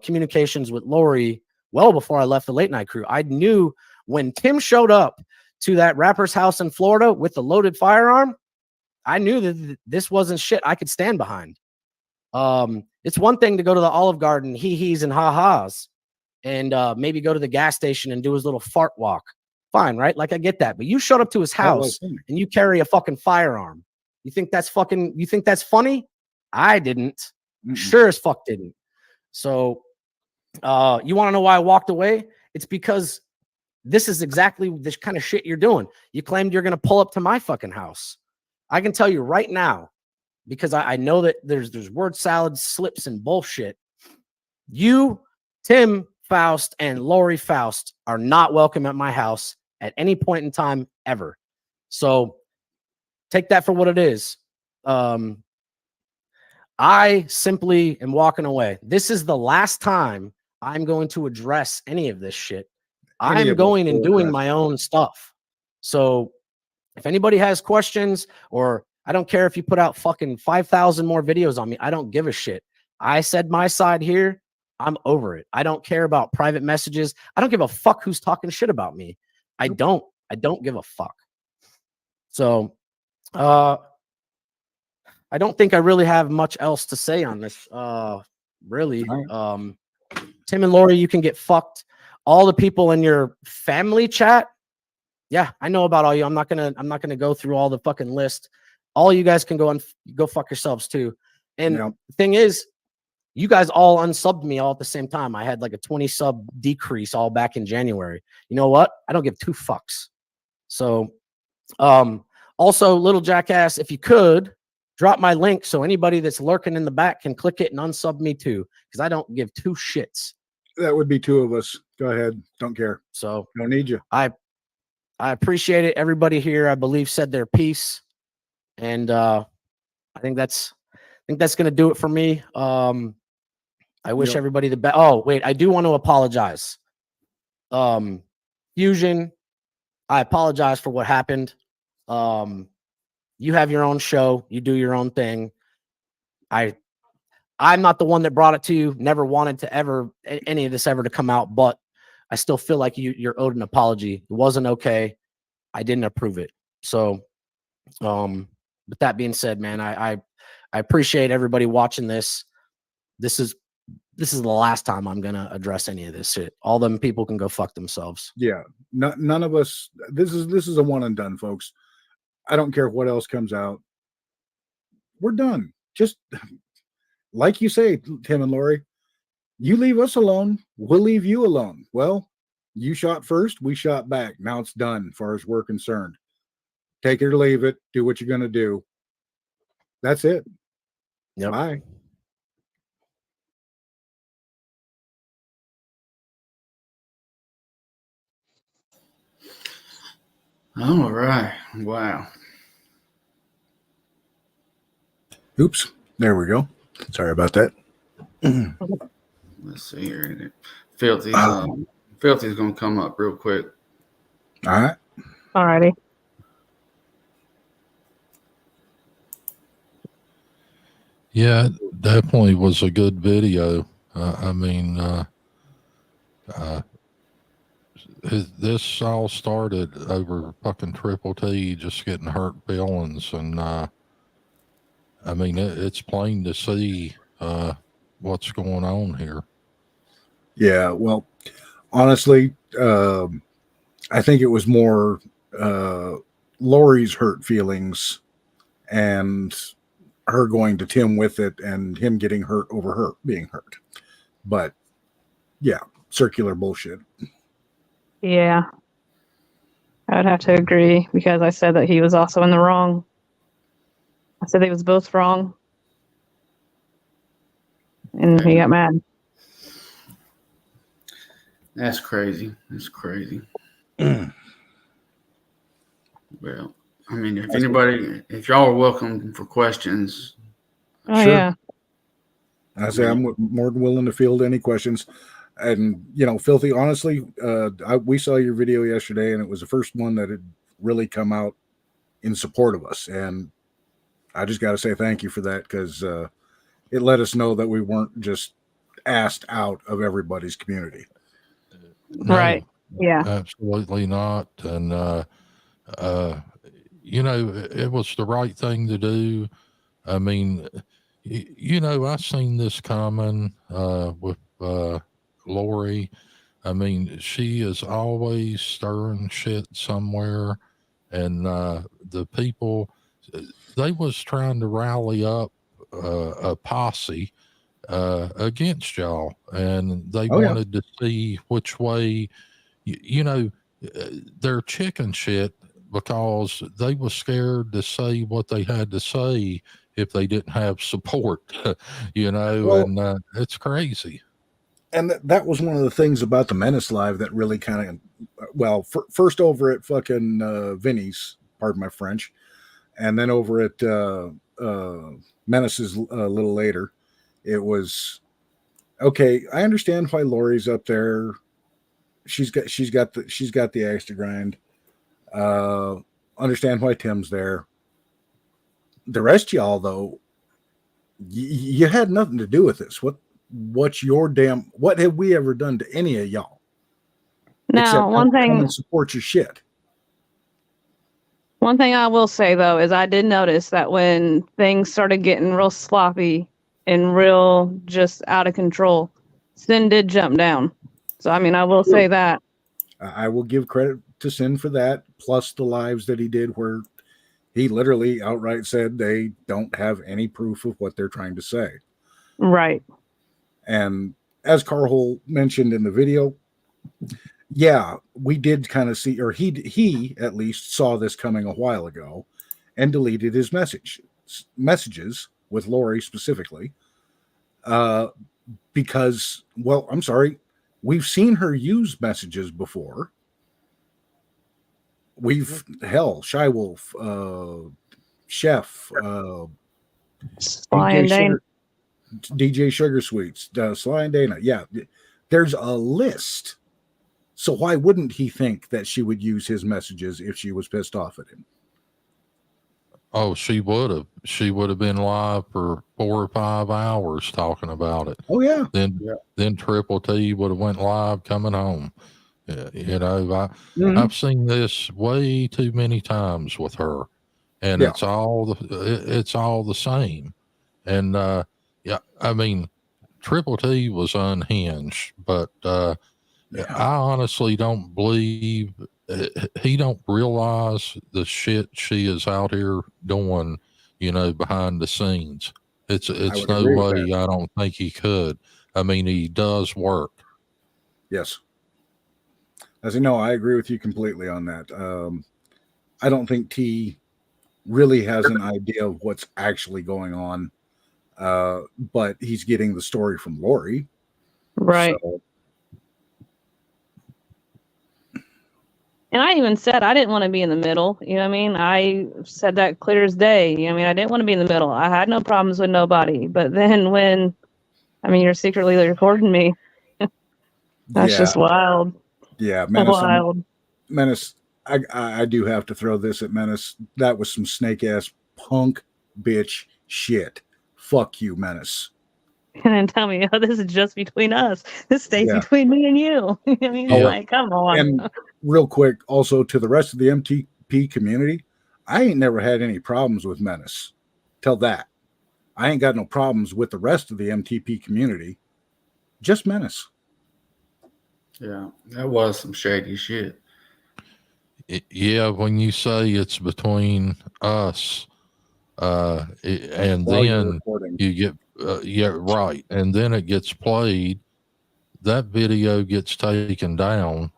communications with Lori well before I left the late night crew. I knew when Tim showed up to that rapper's house in Florida with the loaded firearm, I knew that this wasn't shit I could stand behind. It's one thing to go to the Olive Garden, hee-hees and ha-has, and maybe go to the gas station and do his little fart walk. Fine, right? Like, I get that. But you showed up to his house and you carry a fucking firearm. You think that's funny? I didn't. Sure as fuck didn't. So you want to know why I walked away? It's because this is exactly the kind of shit you're doing. You claimed you're going to pull up to my fucking house. I can tell you right now, because I know that there's word salad, slips, and bullshit. You, Tim Faust, and Lori Faust are not welcome at my house at any point in time ever. So take that for what it is. I simply am walking away. This is the last time I'm going to address any of this shit. I'm going and doing my own stuff. So if anybody has questions, or I don't care if you put out fucking 5,000 more videos on me, I don't give a shit. I said my side here. I'm over it. I don't care about private messages. I don't give a fuck who's talking shit about me. I don't give a fuck. So, I don't think I really have much else to say on this. Really. Right. Tim and Lori, you can get fucked. All the people in your family chat. Yeah, I know about all you. I'm not gonna go through all the fucking list. All you guys can go fuck yourselves too. And the thing is, you guys all unsubbed me all at the same time. I had like a 20 sub decrease all back in January. You know what? I don't give two fucks. So, also, little jackass, if you could drop my link so anybody that's lurking in the back can click it and unsub me too, because I don't give two shits. That would be two of us. Go ahead. Don't care. So don't need you. I appreciate it. Everybody here, I believe, said their piece, and I think that's gonna do it for me. I wish everybody the best. Oh wait, I do want to apologize. Fusion, I apologize for what happened. You have your own show. You do your own thing. I'm not the one that brought it to you. Never wanted to ever any of this ever to come out, but I still feel like you're owed an apology. It wasn't okay. I didn't approve it. So, with that being said, man, I appreciate everybody watching this. This is the last time I'm gonna address any of this shit. All them people can go fuck themselves. Yeah, none of us. This is a one and done, folks. I don't care what else comes out. We're done. Just like you say, Tim and Lori, you leave us alone, we'll leave you alone. Well, you shot first, we shot back. Now it's done as far as we're concerned. Take it or leave it. Do what you're going to do. That's it. Yep. Bye. All right. Wow. Oops. There we go. Sorry about that. Let's see here. Filthy's going to come up real quick. All right. All righty. Yeah, definitely was a good video. This all started over fucking Triple T just getting hurt feelings, and it's plain to see what's going on here. Yeah, well, honestly, I think it was more Lori's hurt feelings and her going to Tim with it and him getting hurt over her being hurt. But yeah, circular bullshit. Yeah. I would have to agree, because I said that he was also in the wrong. I said they was both wrong. And he got mad. That's crazy. That's crazy. Well, I mean, if y'all are welcome for questions. Oh, sure. Yeah. I say I'm more than willing to field any questions. And, Filthy, honestly, we saw your video yesterday, and it was the first one that had really come out in support of us. And I just got to say thank you for that, because it let us know that we weren't just asked out of everybody's community. No, right. Yeah. Absolutely not. And, it was the right thing to do. I mean, I seen this coming with Lori. I mean, she is always stirring shit somewhere, and the people, they was trying to rally up a posse against y'all, and they wanted to see which way, they're chicken shit, because they were scared to say what they had to say if they didn't have support, and it's crazy. And that was one of the things about the Menace Live that really kind of, first over at fucking Vinny's, pardon my French, and then over at Menace is a little later. It was okay. I understand why Lori's up there. She's got the axe to grind. Understand why Tim's there. The rest of y'all, though, you had nothing to do with this. What's your damn? What have we ever done to any of y'all? Now, Except come and support your shit. One thing I will say though is I did notice that when things started getting real sloppy and real just out of control, Sin did jump down. So I mean, I will say that. I will give credit to Sin for that, plus the lives that he did where he literally outright said they don't have any proof of what they're trying to say. Right. And as Carhole mentioned in the video, yeah, we did kind of see, or he at least saw this coming a while ago and deleted his messages with Lori specifically. Because, well, I'm sorry, we've seen her use messages before. Shy Wolf, Chef, Sly and Dana. DJ Sugar Sweets, Sly and Dana. Yeah, there's a list. So why wouldn't he think that she would use his messages if she was pissed off at him? Oh, she would have. She would have been live for 4 or 5 hours talking about it. Oh yeah. Then Triple T would have went live coming home. You know, I've seen this way too many times with her, and it's all the same. And yeah, I mean, Triple T was unhinged, but I honestly don't believe he don't realize the shit she is out here doing, you know, behind the scenes. It's no way. I don't think he could. I mean, he does work. Yes. As you know, I agree with you completely on that. I don't think T really has an idea of what's actually going on, but he's getting the story from Lori. Right. So, and I even said I didn't want to be in the middle. You know what I mean? I said that clear as day. You know what I mean? I didn't want to be in the middle. I had no problems with nobody. But then when, I mean, you're secretly recording me. That's just wild. Yeah, Menace. Wild. Menace, I do have to throw this at Menace. That was some snake ass punk bitch shit. Fuck you, Menace. And then tell me, oh, this is just between us. This stays between me and you. I mean, like, come on. And real quick, also to the rest of the MTP community, I ain't never had any problems with Menace. Tell that. I ain't got no problems with the rest of the MTP community. Just Menace. Yeah, that was some shady shit. Yeah, when you say it's between us, and then you get right, and then it gets played, that video gets taken down.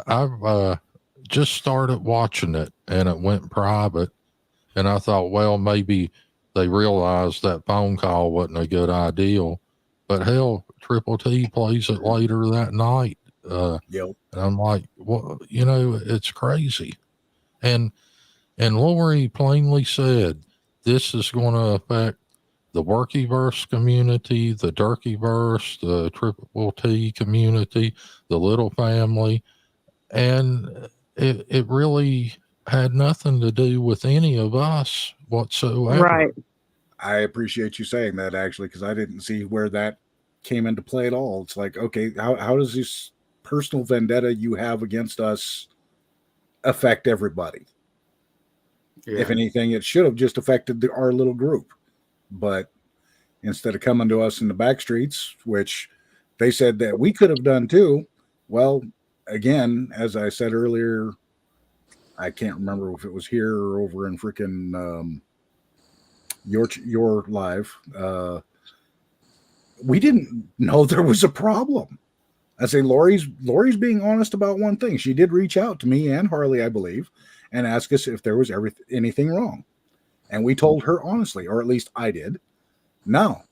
I've just started watching it, and it went private, and I thought, well, maybe they realized that phone call wasn't a good idea, but hell, Triple T plays it later that night. And I'm like, well, you know, it's crazy. And Lori plainly said, this is going to affect the Workyverse community, the Durkyverse, the Triple T community, the Little family. And it really had nothing to do with any of us whatsoever. Right. I appreciate you saying that, actually, because I didn't see where that came into play at all. It's like, okay, how does this personal vendetta you have against us affect everybody? Yeah. If anything, it should have just affected our little group. But instead of coming to us in the back streets, which they said that we could have done too, well, again, as I said earlier, I can't remember if it was here or over in freaking your live. We didn't know there was a problem. I say Lori's being honest about one thing. She did reach out to me and Harley, I believe, and ask us if there was anything wrong. And we told her honestly, or at least I did. No,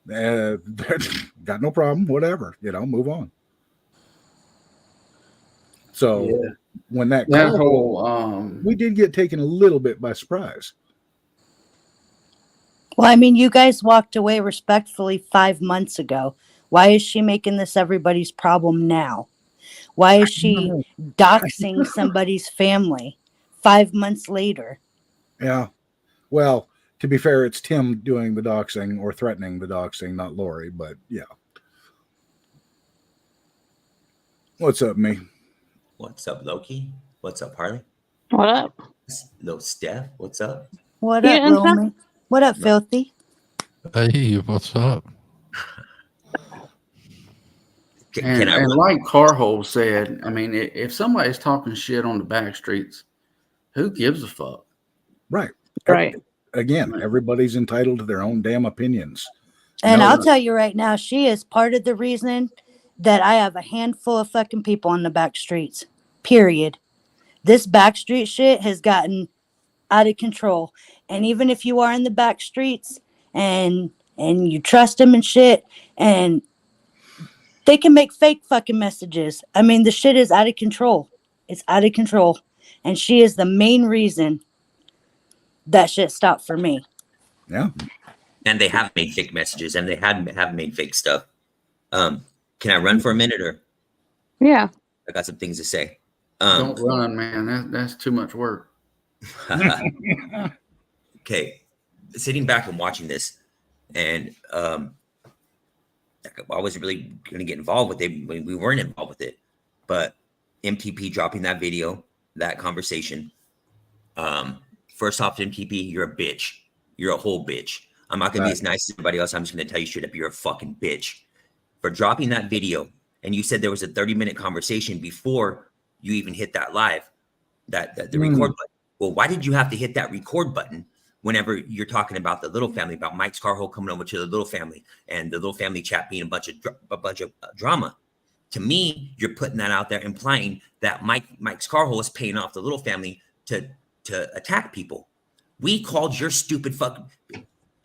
got no problem, whatever, move on. So when that whole, we did get taken a little bit by surprise. Well, I mean, you guys walked away respectfully 5 months ago. Why is she making this everybody's problem now? Why is she doxing somebody's family 5 months later? Yeah. Well, to be fair, it's Tim doing the doxing or threatening the doxing, not Lori, but yeah. What's up, me? What's up, Loki? What's up, Harley? What up? Little Steph, what's up? What You up, didn't say? Roman? What up, Filthy? Hey, what's up? Can I And run? like Carhole said, I mean, if somebody's talking shit on the back streets, who gives a fuck? Right. Right. Again, everybody's entitled to their own damn opinions. And No, I'll no. tell you right now, she is part of the reason that I have a handful of fucking people on the back streets. Period. This back street shit has gotten out of control. And even if you are in the back streets and you trust them and shit, and they can make fake fucking messages. I mean, the shit is out of control. It's out of control. And she is the main reason that shit stopped for me. Yeah. And they have made fake messages, and they have made fake stuff. Can I run for a minute, or Yeah. I got some things to say? Don't run, man. That's too much work. Okay, sitting back and watching this, and I wasn't really going to get involved with it when we weren't involved with it, but MTP dropping that video, that conversation. First off, MTP, you're a bitch. You're a whole bitch. I'm not going to be as nice as everybody else. I'm just going to tell you straight up, you're a fucking bitch for dropping that video. And you said there was a 30-minute conversation before you even hit that live, that the record button. Well, why did you have to hit that record button whenever you're talking about the little family, about Mike Scarhole coming over to the little family and the little family chat being a bunch of drama? To me, you're putting that out there, implying that Mike Scarhole is paying off the little family to attack people. We called your stupid fucking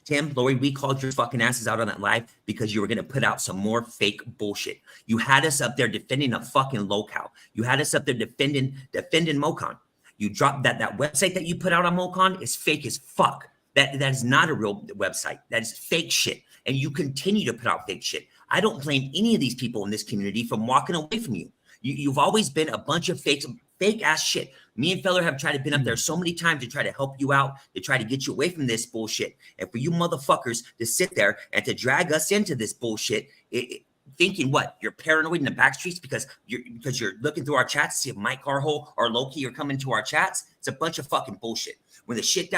Tim, Lori, we called your fucking asses out on that live because you were going to put out some more fake bullshit. You had us up there defending a fucking locale. You had us up there defending Mocon. You dropped that website that you put out on Mocon is fake as fuck. That is not a real website. That is fake shit. And you continue to put out fake shit. I don't blame any of these people in this community from walking away from you. You've always been a bunch of fake ass shit. Me and Feller have tried to been up there so many times to try to help you out, to try to get you away from this bullshit. And for you motherfuckers to sit there and to drag us into this bullshit, thinking what? You're paranoid in the back streets because you're looking through our chats to see if Mike Carhole or Loki are coming to our chats. It's a bunch of fucking bullshit. When the shit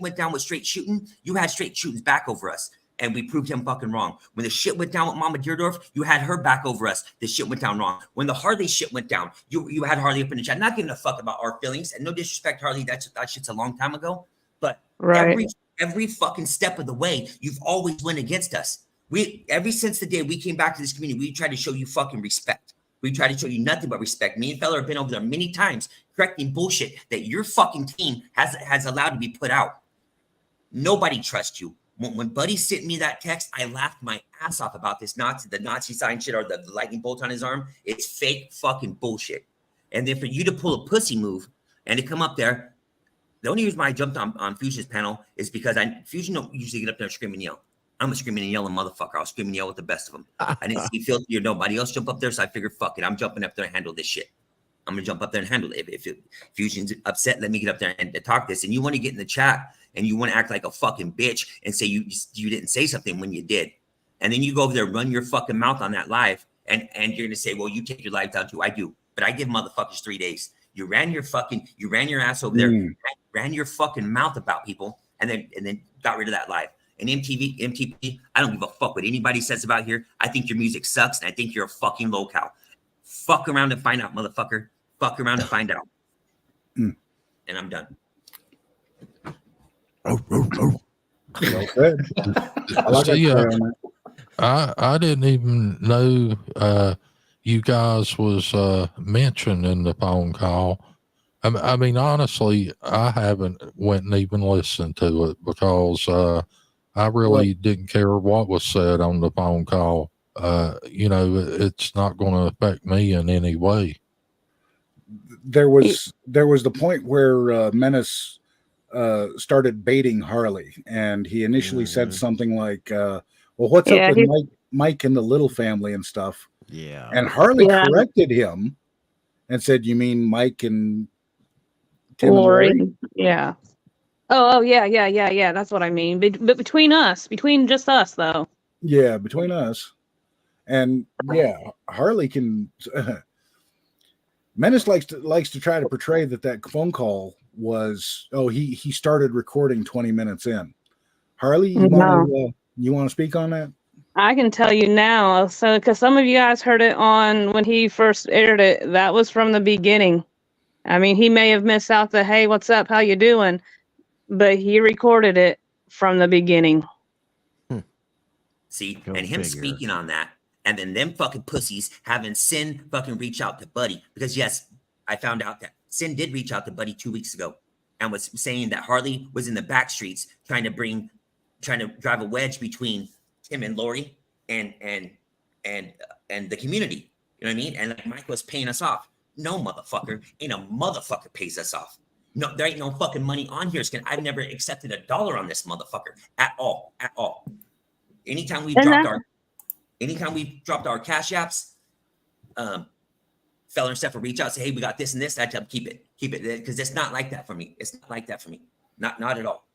went down with straight shooting, you had straight shootings back over us. And we proved him fucking wrong. When the shit went down with Mama Deerdorf, you had her back over us. The shit went down wrong. When the Harley shit went down, you had Harley up in the chat, not giving a fuck about our feelings. And no disrespect, Harley, that shit's a long time ago. But every fucking step of the way, you've always went against us. Ever since the day we came back to this community, we tried to show you fucking respect. We tried to show you nothing but respect. Me and Feller have been over there many times correcting bullshit that your fucking team has allowed to be put out. Nobody trusts you. When Buddy sent me that text, I laughed my ass off about this the Nazi sign shit or the lightning bolt on his arm. It's fake fucking bullshit. And then for you to pull a pussy move and to come up there, the only reason why I jumped on Fusion's panel is because Fusion don't usually get up there and scream and yell. I'm a screaming and yelling motherfucker. I'll scream and yell with the best of them. I didn't see Filthy or nobody else jump up there, so I figured, fuck it. I'm jumping up there and handle this shit. I'm going to jump up there and handle it. If Fusion's upset, let me get up there and talk this. And you want to get in the chat and you want to act like a fucking bitch and say you didn't say something when you did. And then you go over there, run your fucking mouth on that live, and you're going to say, well, you take your live down too. I do. But I give motherfuckers 3 days. You ran your ass over there, ran your fucking mouth about people, and then got rid of that live. And MTP, I don't give a fuck what anybody says about here. I think your music sucks, and I think you're a fucking locale. Fuck around and find out, motherfucker. Fuck around and find out. And I'm done. Okay. I didn't even know you guys was mentioned in the phone call. I mean, honestly, I haven't went and even listened to it because I really didn't care what was said on the phone call. It's not going to affect me in any way. There was the point where Menace started baiting Harley, and he initially said Mhm. something like, "Well, what's up Yeah, with he, Mike and the little family and stuff?" Yeah. And Harley yeah, corrected him and said, "You mean Mike and Tim and Lori. Lori?" Yeah. Oh, yeah. That's what I mean. But between us, between just us, though. Yeah, between us. And yeah, Harley can. Menace likes to try to portray that phone call was he started recording 20 minutes in. Harley, No, you want to speak on that? I can tell you now. So, because some of you guys heard it on when he first aired it, that was from the beginning. I mean, he may have missed out the "Hey, what's up? How you doing?" But he recorded it from the beginning. See, Go and him figure. speaking on that, and then them fucking pussies having Sin fucking reach out to Buddy. Because yes, I found out that Sin did reach out to Buddy 2 weeks ago and was saying that Harley was in the back streets trying to drive a wedge between Tim and Lori and the community. You know what I mean? And like Mike was paying us off. No, motherfucker. Ain't a motherfucker pays us off. No, there ain't no fucking money on here. I've never accepted $1 on this motherfucker at all. At all. Anytime we've dropped our cash apps, fella and stuff will reach out, say, "Hey, we got this and this." I tell them, keep it, because it's not like that for me. It's not like that for me. Not at all.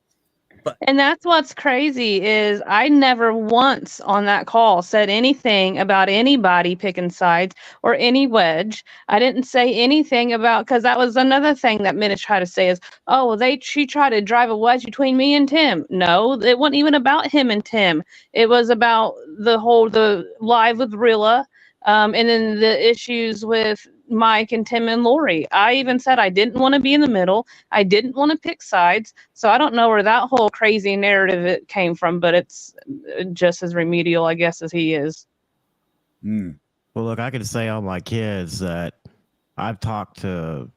And that's what's crazy is I never once on that call said anything about anybody picking sides or any wedge. I didn't say anything about, because that was another thing that Minich tried to say is, "Oh, well, she tried to drive a wedge between me and Tim." No, it wasn't even about him and Tim. It was about the live with Rilla, and then the issues with Mike and Tim and Lori. I even said I didn't want to be in the middle. I didn't want to pick sides. So I don't know where that whole crazy narrative it came from, but it's just as remedial, I guess, as he is. Mm. Well, look, I could say on my kids that I've talked to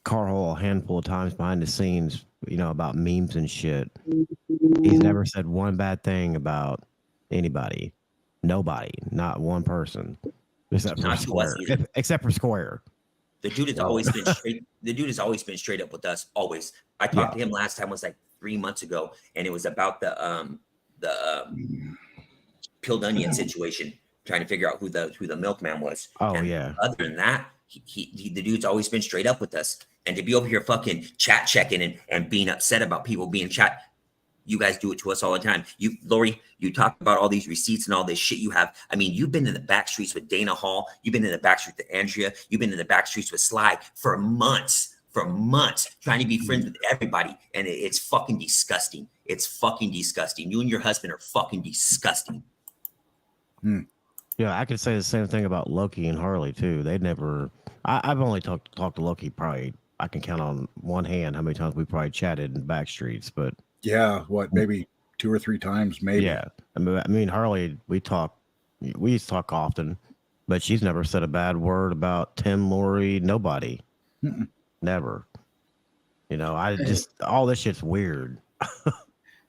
Carl a handful of times behind the scenes, about memes and shit. He's never said one bad thing about anybody. Nobody. Not one person. Except for Square. Except for Square. The dude has always been straight. The dude has always been straight up with us. Always. I talked to him last time was like 3 months ago, and it was about the peeled onion situation, trying to figure out who the milkman was. Oh, and yeah. Other than that, the dude's always been straight up with us. And to be over here fucking chat checking and being upset about people being chat. You guys do it to us all the time. Lori, you talk about all these receipts and all this shit you have. I mean, you've been in the back streets with Dana Hall. You've been in the back streets with Andrea. You've been in the back streets with Sly for months, trying to be friends with everybody. And it's fucking disgusting. It's fucking disgusting. You and your husband are fucking disgusting. Yeah, I could say the same thing about Loki and Harley, too. They'd never... I've only talked to Loki probably... I can count on one hand how many times we probably chatted in back streets, but... Yeah, maybe 2 or 3 times, maybe. Yeah, I mean, Harley, we used to talk often, but she's never said a bad word about Tim, Lori, nobody. Mm-mm. Never. All this shit's weird.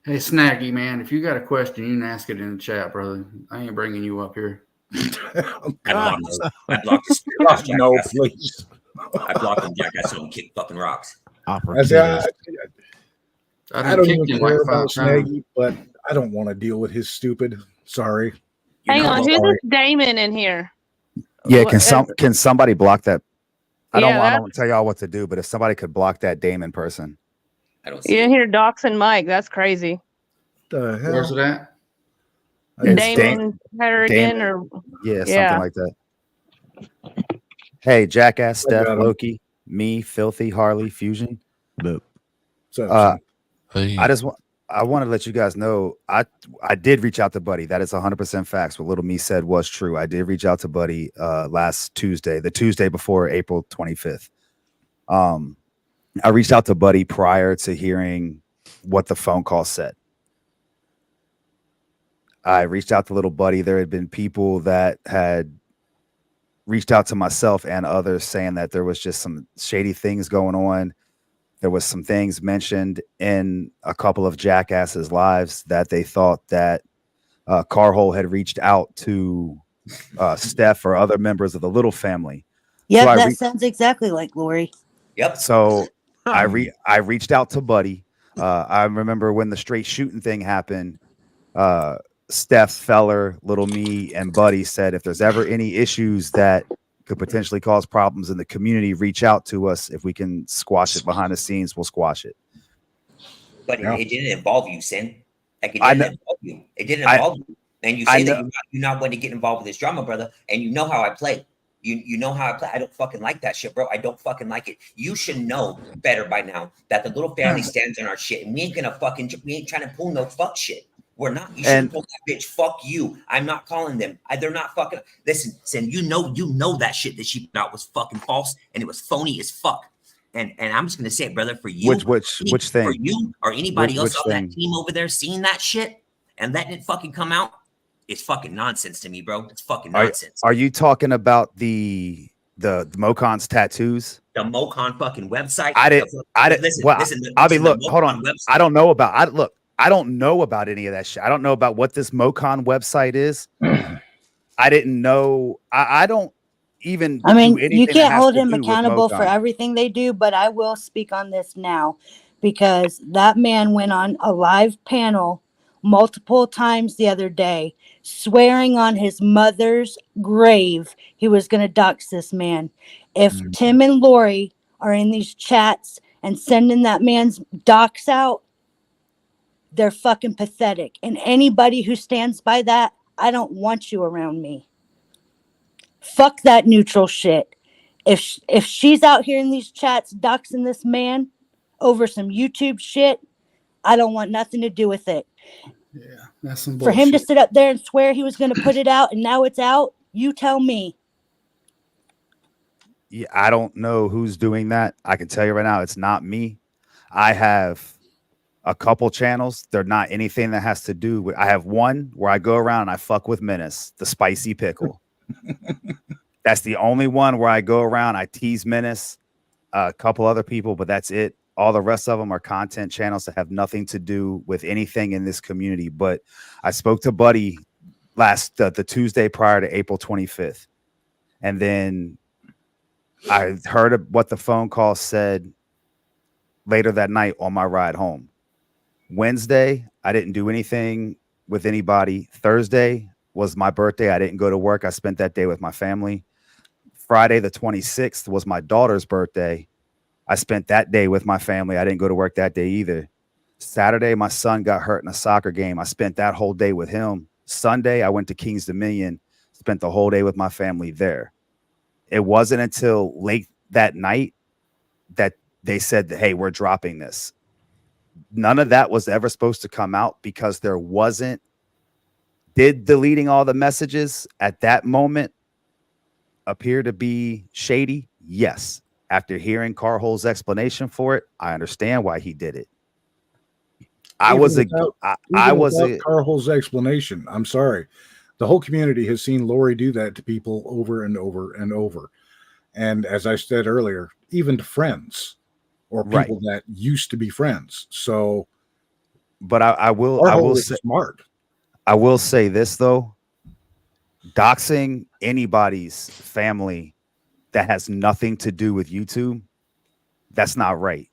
Hey, Snaggy, man, if you got a question, you can ask it in the chat, brother. I ain't bringing you up here. I blocked this. No, please. I blocked him, jackass, so he kick fucking rocks. I don't even care about Snaggy, but I don't want to deal with his stupid. Sorry. Hang on, who's this Damon in here? Yeah, can somebody block that? I don't tell y'all what to do, but if somebody could block that Damon person. I don't see. You didn't hear doxing Mike. That's crazy. The hell? Where's it at? Damon Harrigan or something like that. Hey, Jackass, Steph, Loki, me, Filthy, Harley, Fusion. Hey. I wanted to let you guys know I did reach out to Buddy. That is 100% facts. What Little Me said was true. I did reach out to Buddy last Tuesday, the Tuesday before April 25th. I reached out to Buddy prior to hearing what the phone call said. I reached out to little Buddy. There had been people that had reached out to myself and others saying that there was just some shady things going on. There was some things mentioned in a couple of Jackass's lives that they thought that Carhole had reached out to Steph or other members of the Little family. Yeah, So that sounds exactly like Lori. Yep. So I reached out to Buddy. I remember when the straight shooting thing happened. Steph, Feller, Little Me, and Buddy said if there's ever any issues that could potentially cause problems in the community, reach out to us. If we can squash it behind the scenes, we'll squash it. But it didn't involve you, Sin. Like, it I didn't know. involve you. It didn't involve you. And you I say that know. you're not wanting to get involved with this drama, brother. And you know how I play. You know how I play. I don't fucking like that shit, bro. I don't fucking like it. You should know better by now that the little family stands on our shit, and we ain't trying to pull no fuck shit. We're not. You should pull that bitch. Fuck you. I'm not calling them. They're not fucking. Listen, Sin, you know that shit that she put out was fucking false, and it was phony as fuck. And I'm just gonna say it, brother, for you, which thing? For you or anybody else on thing? that team over there seeing that shit and letting it fucking come out, it's fucking nonsense to me, bro. It's fucking nonsense. Are you talking about the Mocon's tattoos? The Mocon fucking website? I didn't. Listen. I mean, look, hold on. Website. I don't know about. I don't know about any of that shit. I don't know about what this Mocon website is. I didn't know. I don't even. I mean, do anything you can't that has hold to him do with accountable for Mocon. everything they do, but I will speak on this now because that man went on a live panel multiple times the other day, swearing on his mother's grave he was going to dox this man. If Tim and Lori are in these chats and sending that man's dox out, they're fucking pathetic. And anybody who stands by that, I don't want you around me. Fuck that neutral shit. If she's out here in these chats doxing this man over some YouTube shit, I don't want nothing to do with it. Yeah, that's some For bullshit. him to sit up there and swear he was going to put it out and now it's out, you tell me. Yeah, I don't know who's doing that. I can tell you right now, it's not me. I have a couple channels. They're not anything that has to do with. I have one where I go around and I fuck with Menace, the spicy pickle. That's the only one where I go around. I tease Menace, a couple other people, but that's it. All the rest of them are content channels that have nothing to do with anything in this community. But I spoke to Buddy the Tuesday prior to April 25th. And then I heard what the phone call said later that night on my ride home. Wednesday, I didn't do anything with anybody. Thursday was my birthday. I didn't go to work. I spent that day with my family. Friday, the 26th, was my daughter's birthday. I spent that day with my family. I didn't go to work that day either. Saturday, my son got hurt in a soccer game. I spent that whole day with him. Sunday, I went to King's Dominion, spent the whole day with my family there. It wasn't until late that night that they said, hey, we're dropping this. None of that was ever supposed to come out because there wasn't. Did deleting all the messages at that moment appear to be shady? Yes. After hearing Carhol's explanation for it, I understand why he did it. Carhol's explanation. I'm sorry. The whole community has seen Lori do that to people over and over and over. And as I said earlier, even to friends or people that used to be friends. So, but I will say smart. I will say this though, doxing anybody's family that has nothing to do with YouTube, that's not right.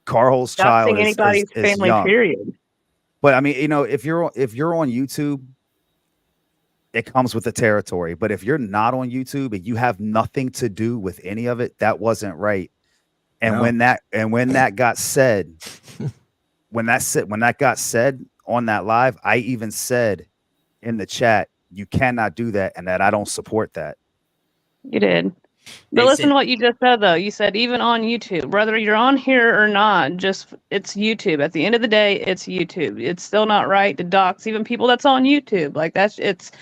Carhol's child is family, young. Period. But I mean, you know, if you're on YouTube, it comes with the territory. But if you're not on YouTube and you have nothing to do with any of it, that wasn't right. And when that got said, when that got said on that live, I even said in the chat, you cannot do that, and that I don't support that. You did. But listen to what you just said, though. You said even on YouTube, whether you're on here or not, it's YouTube. At the end of the day, it's YouTube. It's still not right to dox even people that's on YouTube. Like it's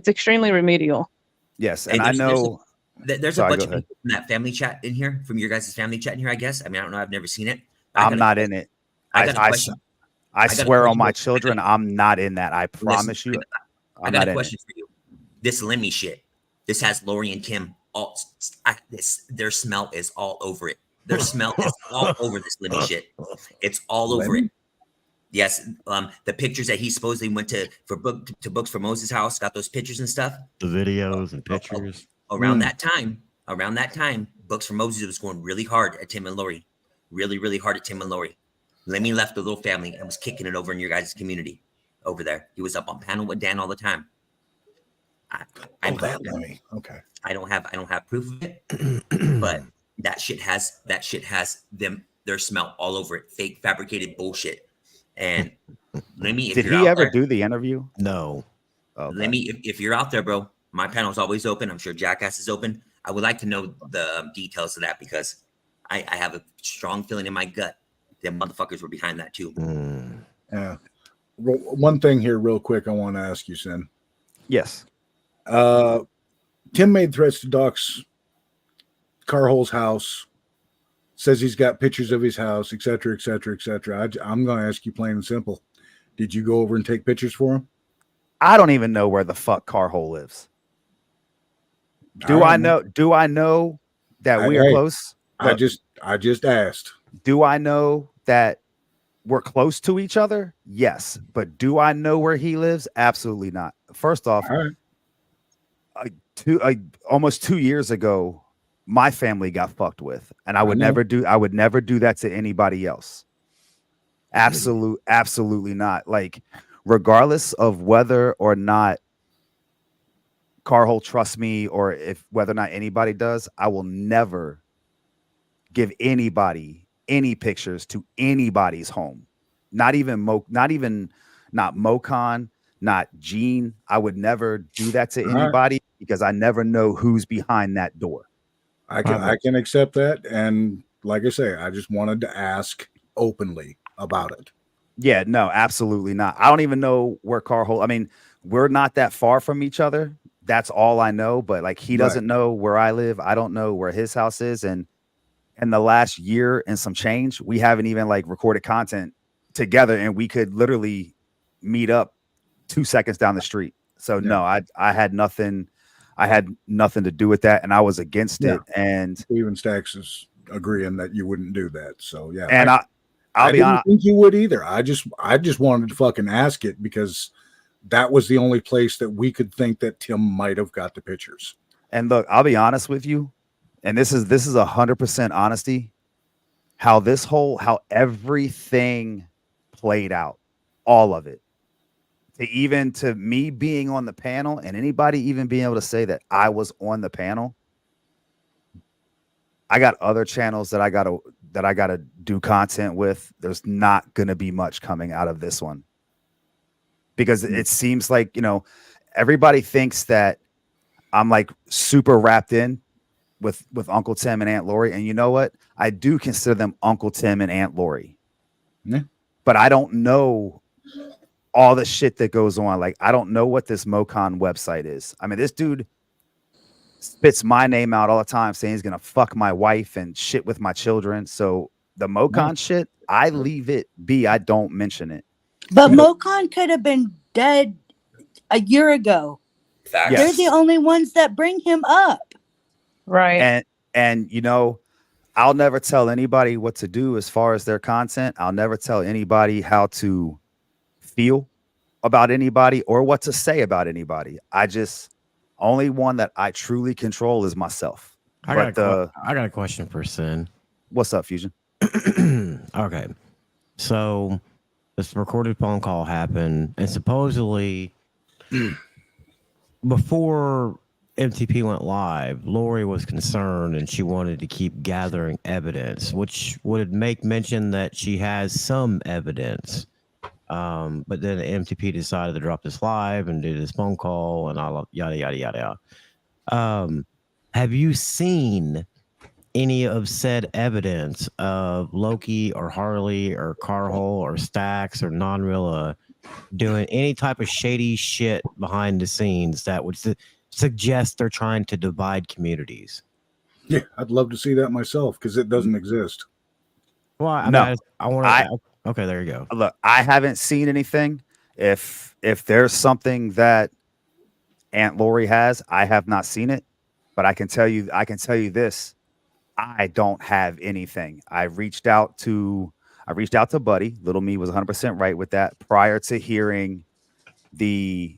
extremely remedial. Yes, and I know there's a bunch of people from that family chat in here, from your guys' family chat in here, I guess. I mean, I don't know. I've never seen it. I'm not in it. I swear on my children, I'm not in that. I promise you. I got a question for you. This Lemmy shit. This has Lori and Kim. Their smell is all over it. Their smell is all over this Lemmy shit. It's all over it. Yes, the pictures that he supposedly went to Books for Moses' house, got those pictures and stuff. The videos and pictures. Around that time, Books for Moses was going really hard at Tim and Lori. Really, really hard at Tim and Lori. Lemmy left the little family and was kicking it over in your guys' community over there. He was up on panel with Dan all the time. That Lemmy. Okay. I don't have proof of it, but that shit has their smell all over it. Fake, fabricated bullshit. And Lemmy, if Did you're he out ever there, do the interview? No. Okay. Lemmy, if you're out there, bro, my panel's always open. I'm sure Jackass is open. I would like to know the details of that because I have a strong feeling in my gut that motherfuckers were behind that too. Yeah. One thing here, real quick, I want to ask you, Sin. Yes. Tim made threats to dox Carhol's house. Says he's got pictures of his house, etc., etc., etc. I'm going to ask you plain and simple. Did you go over and take pictures for him? I don't even know where the fuck Carhole lives. Do I know that we are close? I just asked. Do I know that we're close to each other? Yes. But do I know where he lives? Absolutely not. First off, almost 2 years ago, my family got fucked with, and I would never do that to anybody else. Absolutely not. Like, regardless of whether or not Carhole trusts me or whether or not anybody does, I will never give anybody any pictures to anybody's home. Not Mocon, not Gene. I would never do that to anybody because I never know who's behind that door. I can accept that. And like I say, I just wanted to ask openly about it. Yeah, no, absolutely not. I don't even know where Carhole. I mean, we're not that far from each other. That's all I know. But like, he doesn't know where I live. I don't know where his house is. And in the last year and some change, we haven't even like recorded content together, and we could literally meet up 2 seconds down the street. So no, I had nothing. I had nothing to do with that, and I was against it. And Steven Stacks is agreeing that you wouldn't do that. So yeah, and I didn't think you would either. I just wanted to fucking ask it because that was the only place that we could think that Tim might have got the pictures. And look, I'll be honest with you, and this is 100% honesty. How everything played out, all of it, to me being on the panel and anybody even being able to say that I was on the panel. I got other channels that I gotta do content with. There's not gonna be much coming out of this one because it seems like, everybody thinks that I'm like super wrapped in with Uncle Tim and Aunt Lori. And you know what? I do consider them Uncle Tim and Aunt Lori. Yeah. But I don't know all the shit that goes on. Like, I don't know what this Mocon website is. I mean, this dude spits my name out all the time saying he's going to fuck my wife and shit with my children. So the Mocon shit, I leave it be. I don't mention it. But Mocon could have been dead a year ago. Facts. They're the only ones that bring him up. Right. And I'll never tell anybody what to do as far as their content. I'll never tell anybody how to feel about anybody or what to say about anybody. Only one that I truly control is myself. I got a question for Sin. What's up, Fusion? Okay. So this recorded phone call happened, and supposedly before MTP went live, Lori was concerned and she wanted to keep gathering evidence, which would make mention that she has some evidence. But then the MTP decided to drop this live and do this phone call and all yada yada yada yada. Have you seen any of said evidence of Loki or Harley or Carhole or Stax or Non-Rilla doing any type of shady shit behind the scenes that would suggest they're trying to divide communities? Yeah, I'd love to see that myself because it doesn't exist. Well, I want to. Okay, there you go. Look, I haven't seen anything. If there's something that Aunt Lori has, I have not seen it. But I can tell you this: I don't have anything. I reached out to Buddy. Little me was 100% right with that prior to hearing the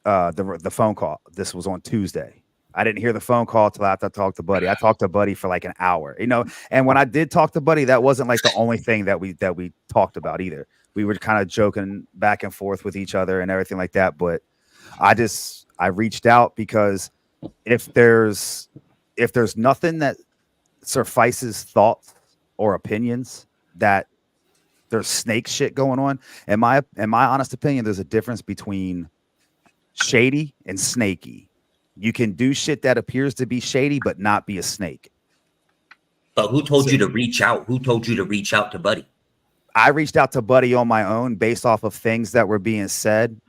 phone call. This was on Tuesday. I didn't hear the phone call till after I talked to Buddy. I talked to Buddy for like an hour, you know. And when I did talk to Buddy, that wasn't like the only thing that we talked about either. We were kind of joking back and forth with each other and everything like that. But I reached out because if there's nothing that suffices thoughts or opinions, that there's snake shit going on. In my honest opinion, there's a difference between shady and snaky. You can do shit that appears to be shady, but not be a snake. But who told you to reach out? Who told you to reach out to Buddy? I reached out to Buddy on my own based off of things that were being said.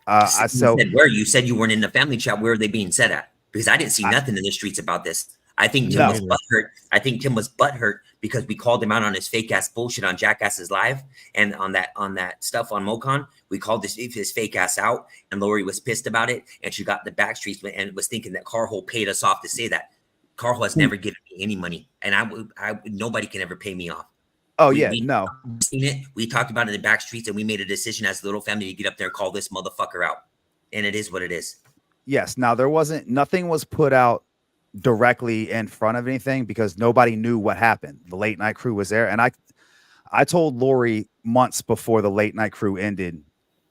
You said where? You said you weren't in the family chat. Where are they being said at? Because I didn't see nothing in the streets about this. I think Tim was butthurt. I think Tim was butthurt because we called him out on his fake ass bullshit on Jackass's live and on that stuff on Mocon. We called his fake ass out, and Lori was pissed about it, and she got the back streets and was thinking that Carhole paid us off to say that. Carhole has never given me any money, and nobody can ever pay me off. Oh, we seen it. We talked about it in the back streets, and we made a decision as a little family to get up there and call this motherfucker out. And it is what it is. Yes. Now nothing was put out directly in front of anything because nobody knew what happened. The late night crew was there, and I told Lori months before the late night crew ended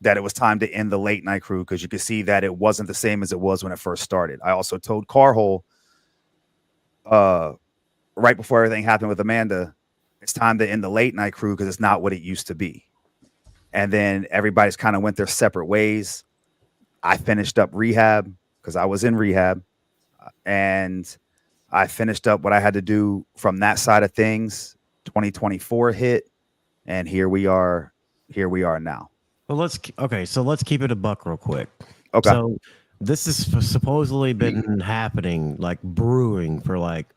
that it was time to end the late night crew because you could see that it wasn't the same as it was when it first started. I also told Carhole right before everything happened with Amanda, it's time to end the late night crew because it's not what it used to be. And then everybody's kind of went their separate ways. I finished up rehab because I was in rehab, and I finished up what I had to do from that side of things. 2024 hit, and here we are now. Well, let's keep it a buck real quick. Okay. So this has supposedly been happening, like brewing for like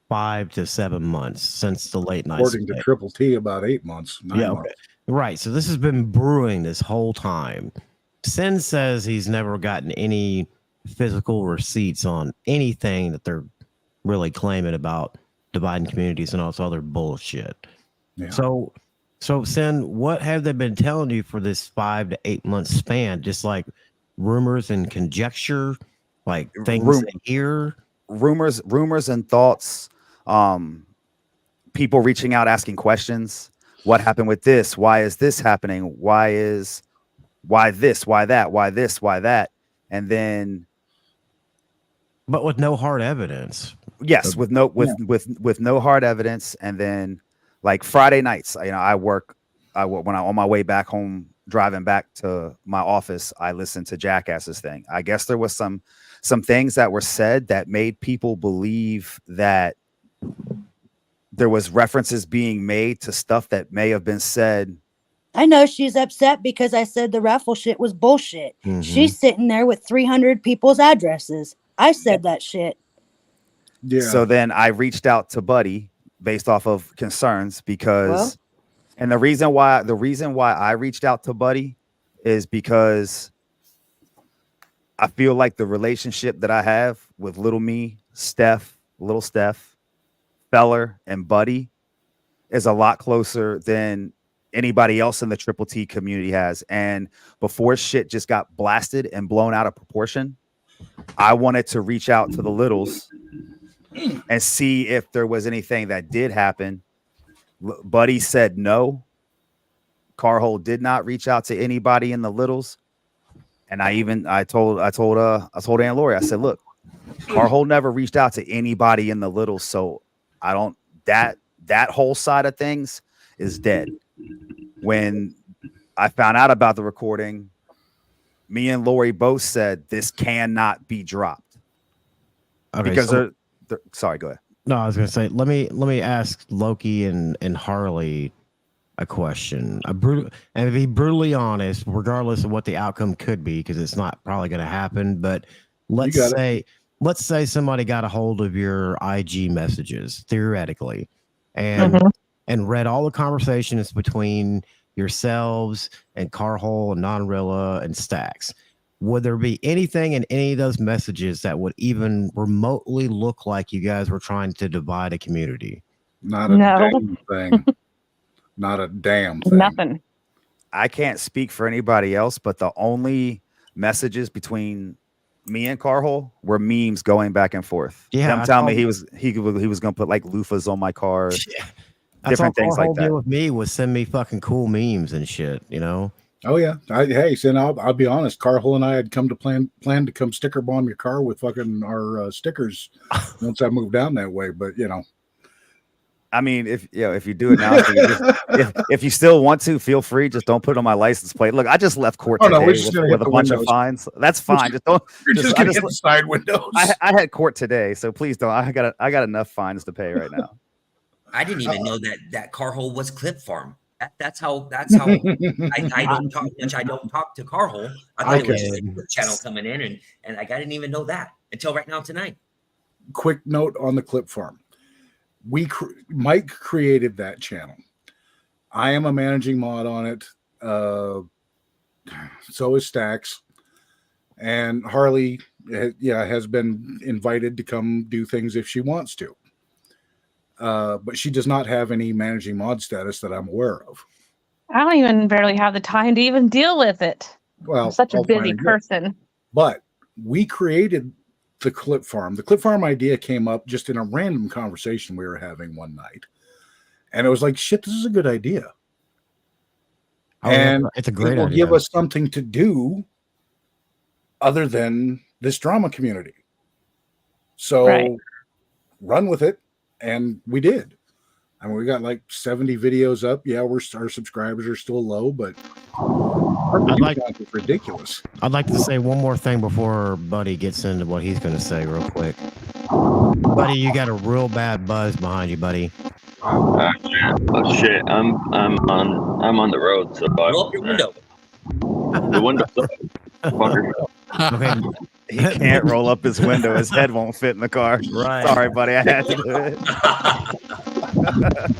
5 to 7 months since the late night. According to Triple T, about 8 months. 9 months. Okay. Right. So this has been brewing this whole time. Sin says he's never gotten any physical receipts on anything that they're really claiming about dividing communities and all this other bullshit. Yeah. So Sin, what have they been telling you for this 5 to 8 month span? Just like rumors and conjecture, like things they hear, rumors and thoughts. People reaching out, asking questions. What happened with this? Why is this happening? Why this? Why that? Why this? Why that? And then, but with no hard evidence. Yes, with no hard evidence. And then, like Friday nights, when I'm on my way back home, driving back to my office, I listened to Jackass's thing. I guess there was some things that were said that made people believe that there was references being made to stuff that may have been said. I know she's upset because I said the raffle shit was bullshit. Mm-hmm. She's sitting there with 300 people's addresses. I said that shit. Yeah. So then I reached out to Buddy based off of concerns because, and the reason why I reached out to Buddy is because I feel like the relationship that I have with little Steph, Feller, and Buddy is a lot closer than anybody else in the Triple T community has. And before shit just got blasted and blown out of proportion, I wanted to reach out to the littles and see if there was anything that did happen. Buddy said no. Carhole did not reach out to anybody in the littles. And I told Aunt Lori, I said, look, Carhole never reached out to anybody in the littles. So I don't, that whole side of things is dead. When I found out about the recording, me and Lori both said this cannot be dropped. Okay, because sorry, go ahead. No, I was gonna say, let me ask Loki and Harley a question. And to be brutally honest, regardless of what the outcome could be, because it's not probably gonna happen, but let's say somebody got a hold of your IG messages, theoretically, and read all the conversations between yourselves and Carhole and Non-Rilla and Stacks. Would there be anything in any of those messages that would even remotely look like you guys were trying to divide a community? Not a damn thing. Not a damn thing. Nothing. I can't speak for anybody else, but the only messages between Me and Carhole were memes going back and forth. Yeah, Him telling me he was gonna put like loofahs on my car, different things like that. With me was send me fucking cool memes and shit. You know. Oh yeah. Hey, Sin, I'll be honest. Carhole and I had come to plan to come sticker bomb your car with fucking our stickers once I moved down that way. But you know, I mean, if you do it now, if you still want to, feel free. Just don't put it on my license plate. Look, I just left court today with a bunch of fines. That's fine. Just don't. Just hit the side windows. I had court today, so please don't. I got enough fines to pay right now. I didn't even know that Carhole was Clip Farm. That's how I don't talk much. I don't talk to Carhole. I thought it was just a Clip channel coming in, and I didn't even know that until right now tonight. Quick note on the Clip Farm. Mike created that channel. I am a managing mod on it. So is Stacks, and Harley. Has been invited to come do things if she wants to. But she does not have any managing mod status that I'm aware of. I don't even barely have the time to even deal with it. Well, I'm such a busy person. But we created the Clip Farm. The Clip Farm idea came up just in a random conversation we were having one night. And it was like, shit, this is a good idea. And it's a great it will idea. give us something to do other than this drama community. So run with it. And we did. I mean, we got like 70 videos up. Yeah, our subscribers are still low, but it's ridiculous. I'd like to say one more thing before Buddy gets into what he's going to say real quick. Buddy, you got a real bad buzz behind you, buddy. Oh shit! I'm on the road, so roll up your window. The window. Fucker. Okay. He can't roll up his window. His head won't fit in the car. Right. Sorry, buddy. I had to do it.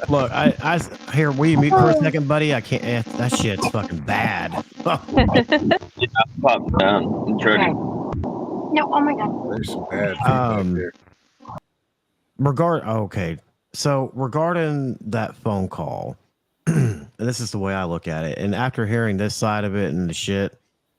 Look, I here. Will you mute for a second, buddy? I can't. That shit's fucking bad. Yeah, pop down. I'm trying. No, oh my god. There's some bad feedback there. Okay. So regarding that phone call, and this is the way I look at it. And after hearing this side of it and the shit,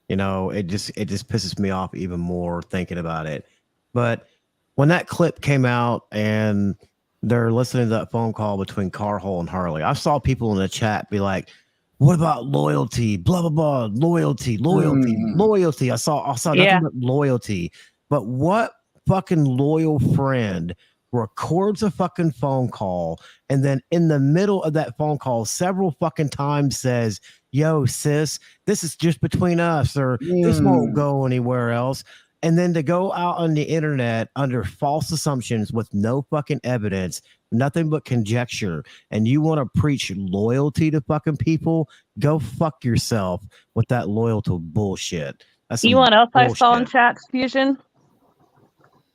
you know, it just pisses me off even more thinking about it. But when that clip came out and they're listening to that phone call between Carhole and Harley, I saw people in the chat be like, "What about loyalty? Blah blah blah. Loyalty. I saw nothing but loyalty. But what fucking loyal friend records a fucking phone call and then in the middle of that phone call several fucking times says, "Yo, sis, this is just between us," or "This won't go anywhere else," and then to go out on the internet under false assumptions with no fucking evidence, nothing but conjecture, and you want to preach loyalty to fucking people, go fuck yourself with that loyalty bullshit. That's You know what else I saw in bullshit. chat, Fusion?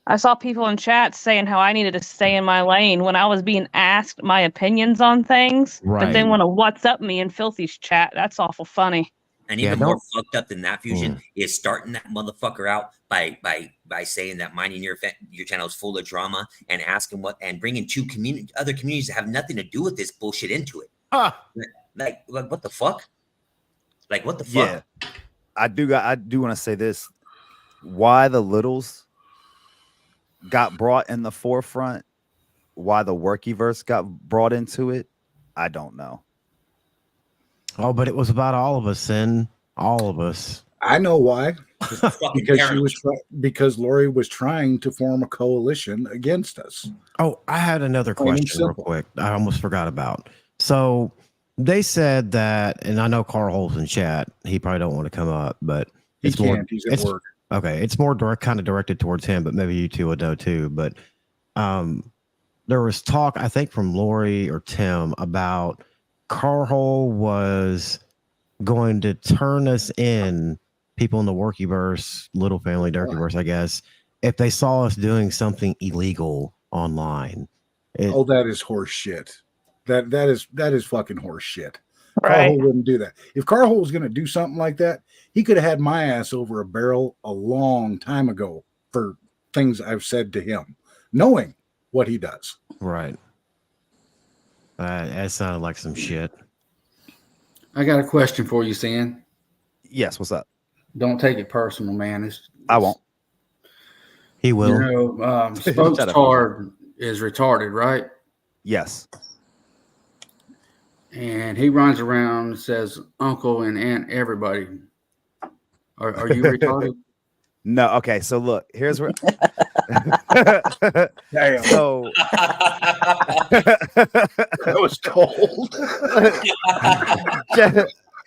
I saw people in chat saying how I needed to stay in my lane when I was being asked my opinions on things, but then want to what's up me in Filthy's chat. That's awful funny. And even more fucked up than that, Fusion, is starting that motherfucker out by saying that minding your channel is full of drama and asking and bringing other communities that have nothing to do with this bullshit into it. Like what the fuck? Like what the fuck? Yeah, I do want to say this. Why the littles got brought in the forefront, why the Workyverse got brought into it, I don't know. Oh, but it was about all of us, and all of us. I know why. Because Lori was trying to form a coalition against us. Oh, I had another question real quick. I almost forgot about. So they said that, and I know Carl's in chat. He probably don't want to come up, but he's at work. Okay, it's more kind of directed towards him, but maybe you two would know too. But there was talk, I think, from Lori or Tim about Carl was going to turn us in, people in the Workyverse, Little Family Dirtyverse, I guess, if they saw us doing something illegal online. That is horse shit. That is fucking horse shit. Right. Carl wouldn't do that. If Carl was going to do something like that, he could have had my ass over a barrel a long time ago for things I've said to him, knowing what he does. Right. That sounded like some shit. I got a question for you, Sin. Yes, what's up? Don't take it personal, man. I won't. He will. You know, Spokestard is retarded, right? Yes. And he runs around and says uncle and aunt everybody. Are you retarded? No. Okay. So look, here's where. Damn. So That was cold.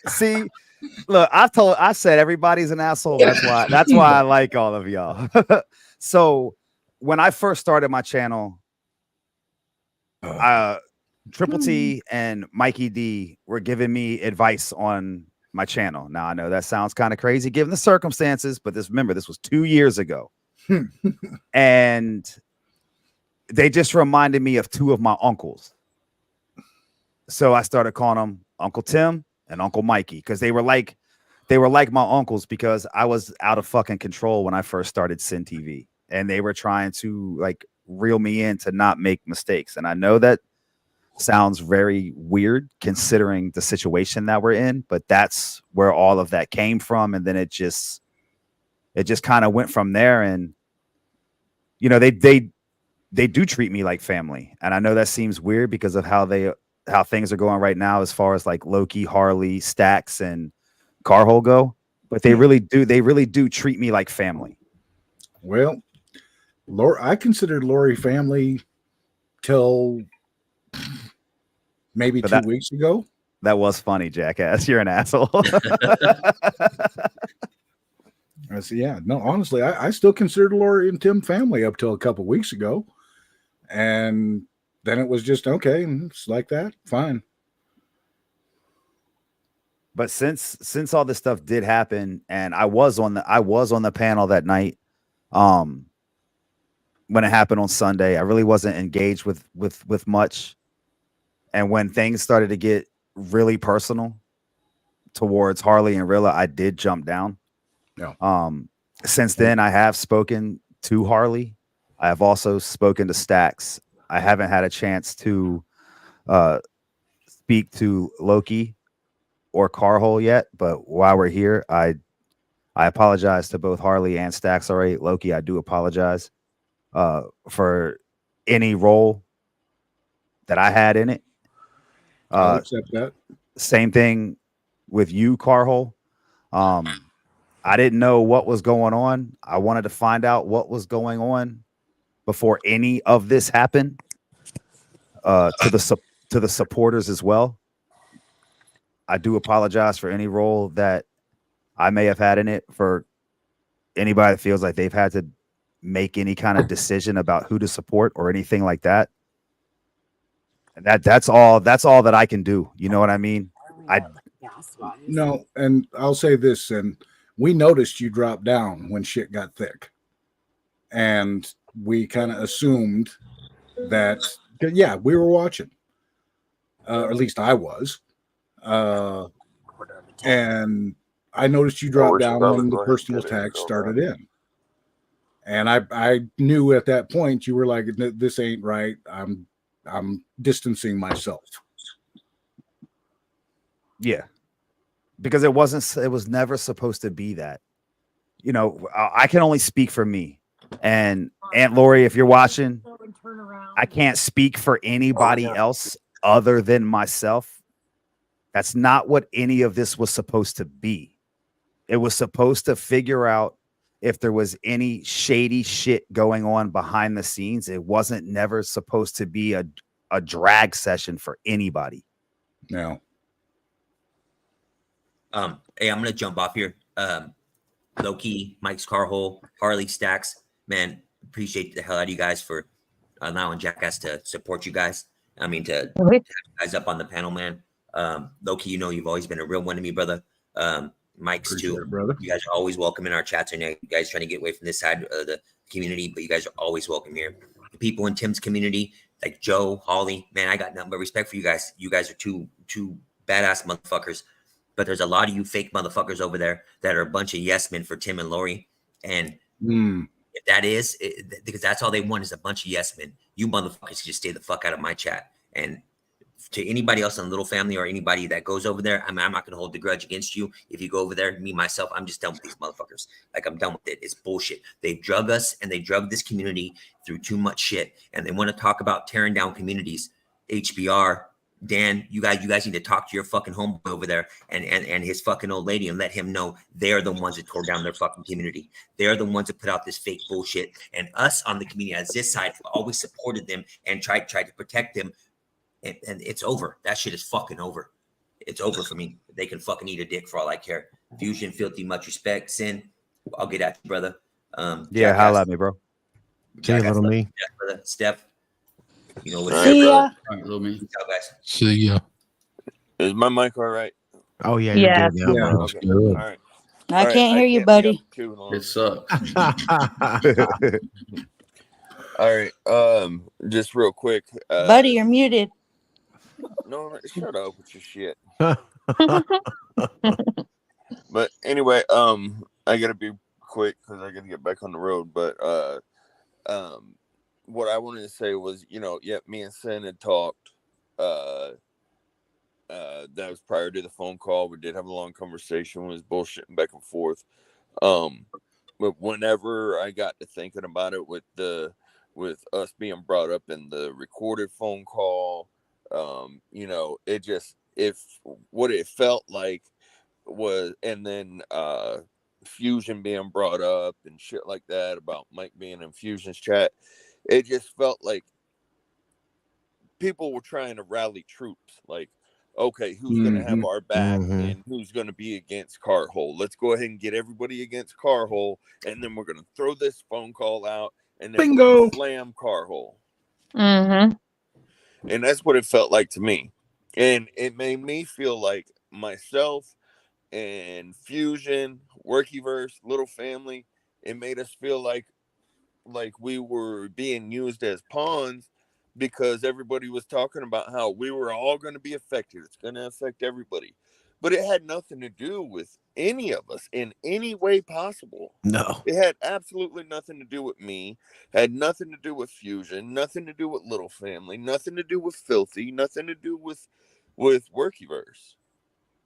see, look, I said everybody's an asshole. That's why I like all of y'all. So when I first started my channel, Triple T and Mikey D were giving me advice on my channel. Now I know that sounds kind of crazy given the circumstances, but remember, this was 2 years ago. And they just reminded me of two of my uncles. So I started calling them Uncle Tim and Uncle Mikey because they were like my uncles because I was out of fucking control when I first started Sin TV, and they were trying to like reel me in to not make mistakes. And I know that sounds very weird considering the situation that we're in, but that's where all of that came from. And then it just kind of went from there. And you know, they do treat me like family. And I know that seems weird because of how things are going right now as far as like Loki, Harley, Stacks, and Carhole go, but they really do treat me like family. Well, I considered Lori family till maybe 2 weeks ago. That was funny, jackass. You're an asshole. I said, yeah, no, honestly, I still considered Lori and Tim family up till a couple weeks ago. And then it was just, okay, it's like that. Fine. But since all this stuff did happen, and I was on the panel that night, when it happened on Sunday, I really wasn't engaged with much. And when things started to get really personal towards Harley and Rilla, I did jump down. Yeah. Since then, I have spoken to Harley. I have also spoken to Stacks. I haven't had a chance to speak to Loki or Carhole yet, but while we're here, I apologize to both Harley and Stacks. Already, Loki, I do apologize for any role that I had in it. I'll accept that. Same thing with you, Carhole. I didn't know what was going on. I wanted to find out what was going on before any of this happened. To the supporters as well, I do apologize for any role that I may have had in it. For anybody that feels like they've had to make any kind of decision about who to support or anything like that. And that's all that I can do. You know what I mean? No, and I'll say this, and we noticed you drop down when shit got thick. And we kind of assumed that, yeah, we were watching. Or at least I was. And I noticed you drop down when the personal attacks started in. And I knew at that point you were like, this ain't right. I'm distancing myself. Yeah. Because it was never supposed to be that. You know, I can only speak for me. And Aunt Lori, if you're watching, I can't speak for anybody else other than myself. That's not what any of this was supposed to be. It was supposed to figure out if there was any shady shit going on behind the scenes. It wasn't never supposed to be a drag session for anybody. No. Hey, I'm gonna jump off here. Loki, Mike's Carhole, Harley, Stacks, man, appreciate the hell out of you guys for allowing Jackass to support you guys. I mean, to have you guys up on the panel, man. Loki, you know you've always been a real one to me, brother. Mike's Appreciate too, it, brother. You guys are always welcome in our chats. I know you guys trying to get away from this side of the community, but you guys are always welcome here. The people in Tim's community, like Joe, Holly, man, I got nothing but respect for you guys. You guys are two badass motherfuckers. But there's a lot of you fake motherfuckers over there that are a bunch of yes men for Tim and Lori. And if that is, because that's all they want is a bunch of yes men. You motherfuckers just stay the fuck out of my chat. And to anybody else in Little Family or anybody that goes over there, I mean, I'm not going to hold the grudge against you. If you go over there, me, myself, I'm just done with these motherfuckers. Like, I'm done with it. It's bullshit. They drug us and they drug this community through too much shit. And they want to talk about tearing down communities. HBR, Dan, you guys need to talk to your fucking homeboy over there and his fucking old lady and let him know they're the ones that tore down their fucking community. They're the ones that put out this fake bullshit. And us on the community as this side always supported them and tried to protect them. And it's over. That shit is fucking over. It's over for me. They can fucking eat a dick for all I care. Fusion, Filthy, much respect. Sin, I'll get at you, brother. Yeah, holla at me, bro. See you, little me. Brother. Steph, you know what? See ya. Little me. Ciao, guys. See ya. Is my mic all right? Oh yeah, Yeah. you're good now, Yeah. bro. Okay. All right. I All right, can't hear you, be buddy. up too long. It sucks. All right. Just real quick. Buddy, you're muted. No, shut up with your shit. But anyway, I gotta be quick because I gotta get back on the road. But what I wanted to say was, me and Sin had talked. That was prior to the phone call. We did have a long conversation. We was bullshitting back and forth. But whenever I got to thinking about it with us being brought up in the recorded phone call, what it felt like was, and then Fusion being brought up and shit like that about Mike being in Fusion's chat, it just felt like people were trying to rally troops. Like, okay, who's going to have our back and who's going to be against Carhole? Let's go ahead and get everybody against Carhole, and then we're going to throw this phone call out and then Bingo. slam Carhole. Mm-hmm. And that's what it felt like to me. And it made me feel like myself and Fusion, Workyverse, Little Family, it made us feel like we were being used as pawns because everybody was talking about how we were all going to be affected. It's going to affect everybody. But it had nothing to do with any of us in any way possible. No. It had absolutely nothing to do with me, had nothing to do with Fusion, nothing to do with Little Family, nothing to do with Filthy, nothing to do with Workyverse.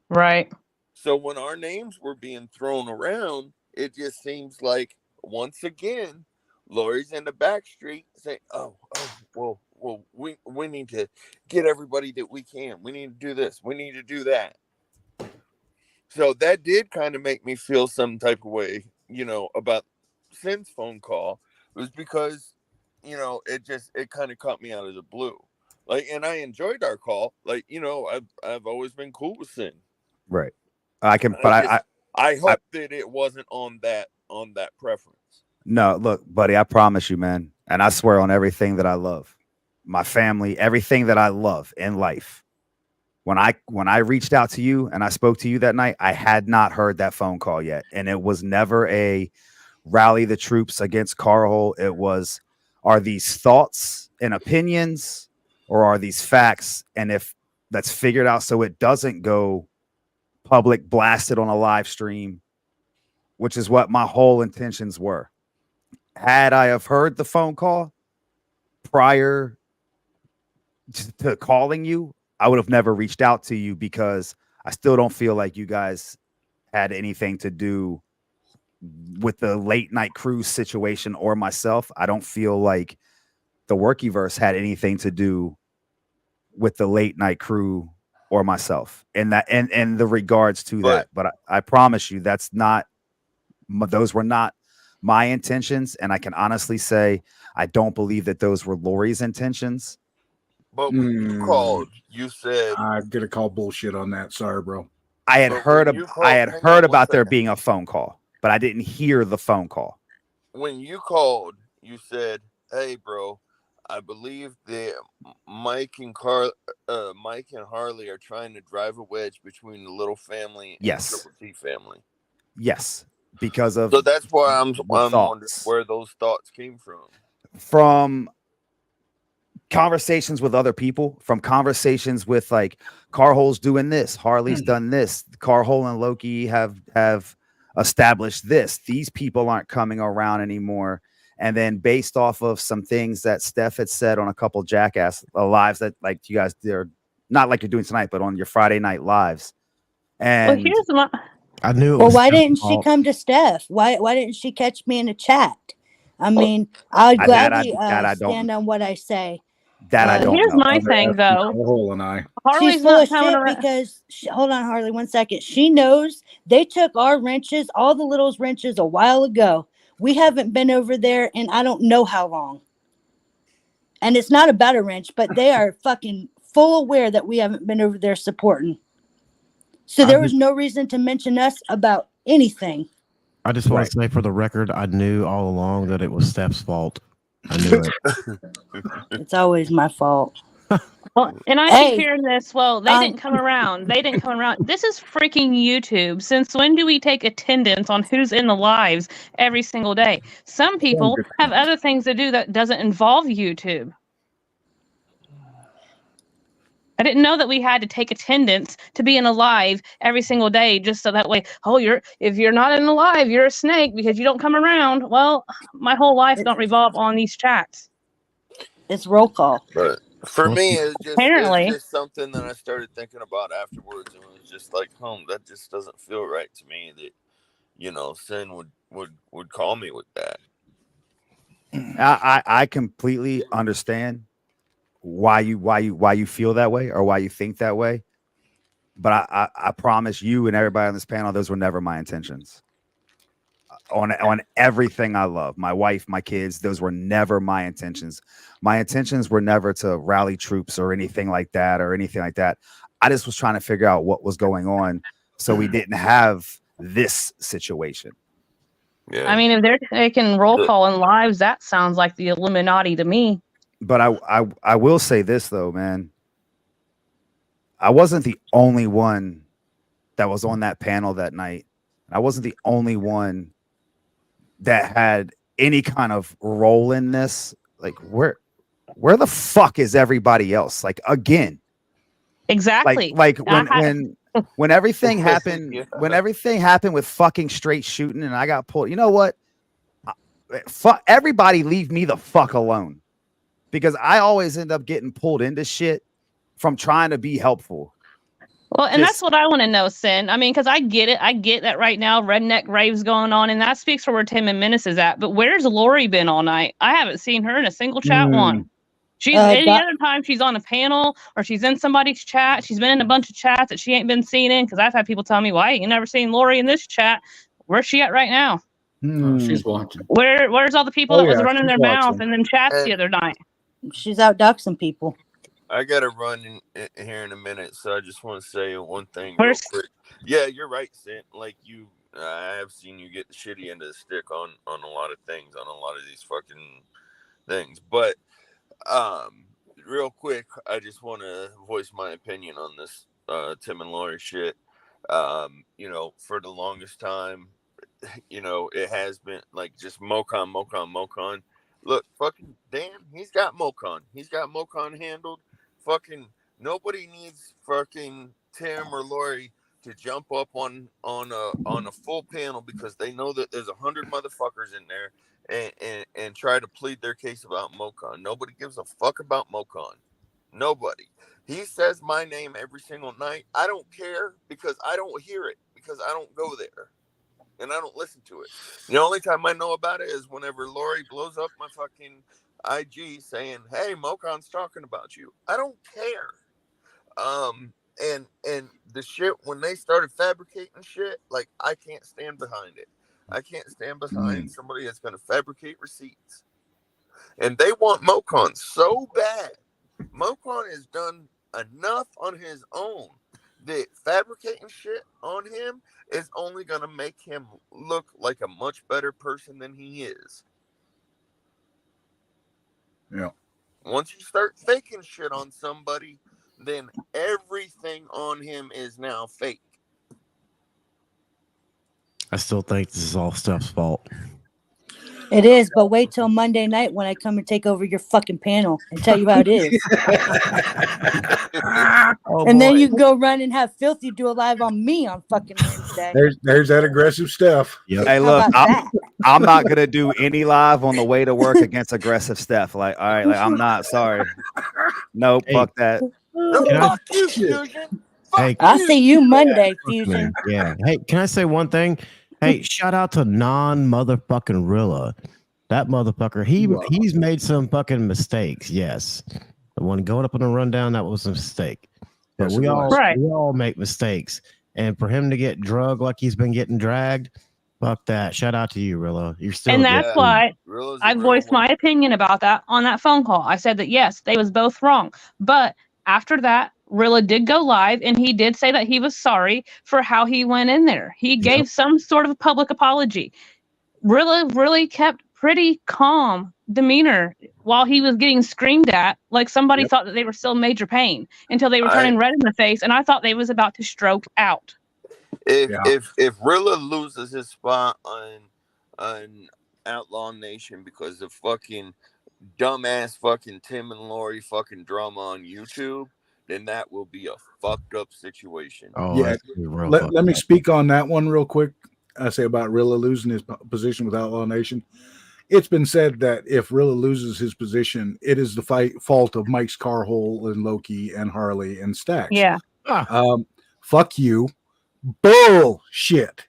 Right. So when our names were being thrown around, it just seems like, once again, Lori's in the back street saying, well, we need to get everybody that we can. We need to do this. We need to do that. So that did kind of make me feel some type of way, about Sin's phone call. It was because, it kind of caught me out of the blue. Like, and I enjoyed our call. Like, I've always been cool with Sin. Right. I hope that it wasn't on that preference. No, look, buddy, I promise you, man. And I swear on everything that I love, my family, everything that I love in life. When I reached out to you and I spoke to you that night, I had not heard that phone call yet. And it was never a rally the troops against Carhole. It was, are these thoughts and opinions or are these facts? And if that's figured out so it doesn't go public, blasted on a live stream, which is what my whole intentions were. Had I have heard the phone call prior to calling you, I would have never reached out to you because I still don't feel like you guys had anything to do with the late night cruise situation or myself. I don't feel like the Workyverse had anything to do with the late night crew or myself and the regards to that. But I promise you, those were not my intentions. And I can honestly say, I don't believe that those were Lori's intentions. But when you called, you said, I'm gonna call bullshit on that. Sorry, bro. I had heard about there being a phone call, but I didn't hear the phone call. When you called, you said, "Hey, bro, I believe that Mike and Harley are trying to drive a wedge between the Little Family and Triple T family." Yes, because of so that's why I'm wondering where those thoughts came from. From conversations with other people, from conversations with like Carhole's doing this, Harley's done this, Carhole and Loki have established this. These people aren't coming around anymore. And then based off of some things that Steph had said on a couple Jackass lives that like you guys not like you're doing tonight, but on your Friday night lives. Well, And here's my. I knew it Well, was why Steph's didn't she fault. come to Steph? Why didn't she catch me in a chat? I mean, I'd gladly I stand don't on what I say. that I Well, don't here's know. my thing, though. Hole and I. Harley's She's full not of coming shit around. because hold on, Harley, 1 second. She knows they took our wrenches, all the little wrenches, a while ago. We haven't been over there in I don't know how long. And it's not about a wrench, but they are fucking full aware that we haven't been over there supporting. So there was no reason to mention us about anything. I just want to say for the record, I knew all along that it was Steph's fault. I knew it. It's always my fault. Well, and I keep hearing this. Well, they didn't come around. They didn't come around. This is freaking YouTube. Since when do we take attendance on who's in the lives every single day? Some people have other things to do that doesn't involve YouTube. I didn't know that we had to take attendance to be in a live every single day, just so that way, if you're not in a live, you're a snake because you don't come around. Well, my whole life don't revolve on these chats. It's roll call. But for me, it's Apparently. just something that I started thinking about afterwards, and it was just like, that just doesn't feel right to me. That Sin would call me with that. I completely understand why you feel that way or why you think that way, but I promise you and everybody on this panel, those were never my intentions. On everything I love, my wife, my kids, those were never my intentions. My intentions were never to rally troops or anything like that. I just was trying to figure out what was going on so we didn't have this situation. Yeah. I mean, if they're taking roll call in lives, that sounds like the Illuminati to me. But I will say this though, man. I wasn't the only one that was on that panel that night. I wasn't the only one that had any kind of role in this. Like, where the fuck is everybody else? Like, again. Exactly. Like when everything happened, when everything happened with fucking straight shooting and I got pulled, you know what? Fuck everybody, leave me the fuck alone. Because I always end up getting pulled into shit from trying to be helpful. Well, and that's what I want to know, Sin. I mean, because I get it. I get that right now, redneck raves going on, and that speaks for where Tim and Menace is at. But where's Lori been all night? I haven't seen her in a single chat one. She's any other time she's on a panel or she's in somebody's chat. She's been in a bunch of chats that she ain't been seen in, because I've had people tell me, "Why you never seen Lori in this chat?" Where's she at right now? She's watching. Where's all the people that was running their mouth in them chats the other night? She's out doxing people. I gotta run in here in a minute, so I just want to say one thing real quick. Yeah, you're right, Sint. Like I have seen you get the shitty end of the stick on a lot of things, on a lot of these fucking things. But real quick, I just want to voice my opinion on this Tim and Lori shit. For the longest time, it has been like just Mocon. Look, fucking damn, he's got Mocon. He's got Mocon handled. Fucking nobody needs fucking Tim or Lori to jump up on a full panel because they know that there's 100 motherfuckers in there and try to plead their case about Mocon. Nobody gives a fuck about Mocon. Nobody. He says my name every single night. I don't care because I don't hear it, because I don't go there. And I don't listen to it. The only time I know about it is whenever Lori blows up my fucking IG saying, "Hey, Mocon's talking about you." I don't care. And the shit, when they started fabricating shit, like, I can't stand behind it. I can't stand behind somebody that's going to fabricate receipts. And they want Mocon so bad. Mocon has done enough on his own that fabricating shit on him is only going to make him look like a much better person than he is. Yeah. Once you start faking shit on somebody, then everything on him is now fake. I still think this is all Steph's fault. It is, but wait till Monday night when I come and take over your fucking panel and tell you how it is. And then you can go run and have Filthy do a live on me on fucking Wednesday. There's that aggressive Steph. Yep. Hey, look, I'm not gonna do any live on the way to work against aggressive Steph. Like, all right, like, I'm not sorry. Nope, fuck that. No, Can I- fuck you, Fusion. Hey, I'll see you Monday, fuck me. Fusion. Yeah. Hey, can I say one thing? Hey, shout out to non-motherfucking Rilla. That motherfucker, he's made some fucking mistakes. Yes. The one going up on the rundown, that was a mistake. But Yes, we it all was. Right. we all make mistakes. And for him to get drugged like he's been getting dragged, fuck that. Shout out to you, Rilla. You're still And a good that's dude. why Rilla's a I real voiced one. my opinion about that on that phone call. I said that yes, they was both wrong. But after that, Rilla did go live and he did say that he was sorry for how he went in there. He gave some sort of a public apology. Rilla really kept pretty calm demeanor while he was getting screamed at, like somebody thought that they were still in major pain until they were turning red in the face, and I thought they was about to stroke out. If Rilla loses his spot on Outlaw Nation because of fucking dumbass fucking Tim and Lori fucking drama on YouTube, then that will be a fucked up situation. Oh, Yeah. that's gonna be real Let fucking me up. speak on that one real quick. I say about Rilla losing his position with Outlaw Nation. It's been said that if Rilla loses his position, it is the fault of Mike's Carhole and Loki and Harley and Stacks. Yeah. Fuck you. Bullshit.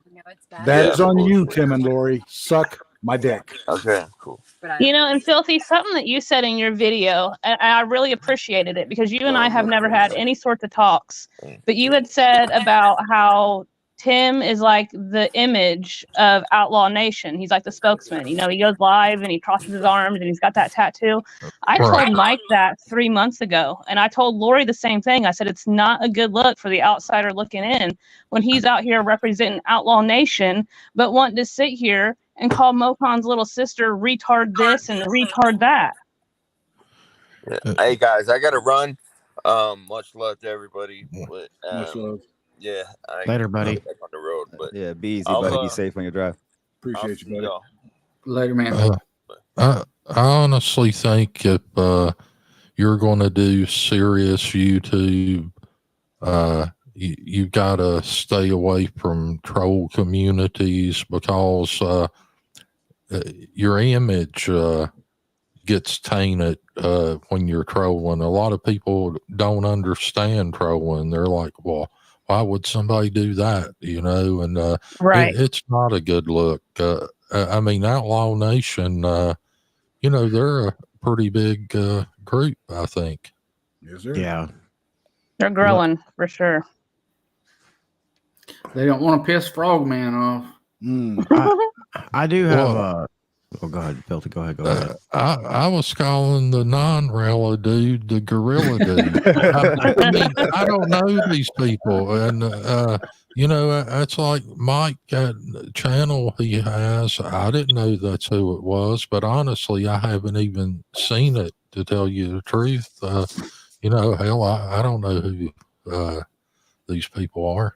That Yeah, is on you, bullshit. Tim and Lori. Suck my dick. Okay, cool. You know, and Filthy, something that you said in your video, and I really appreciated it because you and I have never had any sorts of talks, but you had said about how Tim is like the image of Outlaw Nation. He's like the spokesman. You know, he goes live and he crosses his arms and he's got that tattoo. I Right. told Mike that 3 months ago, and I told Lori the same thing. I said it's not a good look for the outsider looking in when he's out here representing Outlaw Nation, but wanting to sit here and call Mocon's little sister retard this and retard that. Yeah. Hey guys, I gotta run. Much love to everybody. But, Much love. Yeah. Later, buddy. Back on the road, but Yeah, be easy, I'll, buddy. Be safe when you drive. Appreciate you, buddy. y'all. Later, man. I honestly think if you're going to do serious YouTube, you got to stay away from troll communities because your image gets tainted when you're trolling. A lot of people don't understand trolling. They're like, well, why would somebody do that? You know, and Right. it's not a good look. I mean, Outlaw Nation, you know, they're a pretty big group, I think. Yes, sir. Yeah. They're growing for sure. They don't want to piss Frogman off. I do have oh, go ahead, Filthy. Go ahead. I was calling the non-Rella dude the gorilla dude. I mean, I don't know these people, and you know, it's like Mike, that channel he has. I didn't know that's who it was, but honestly, I haven't even seen it, to tell you the truth. You know, hell, I don't know who these people are.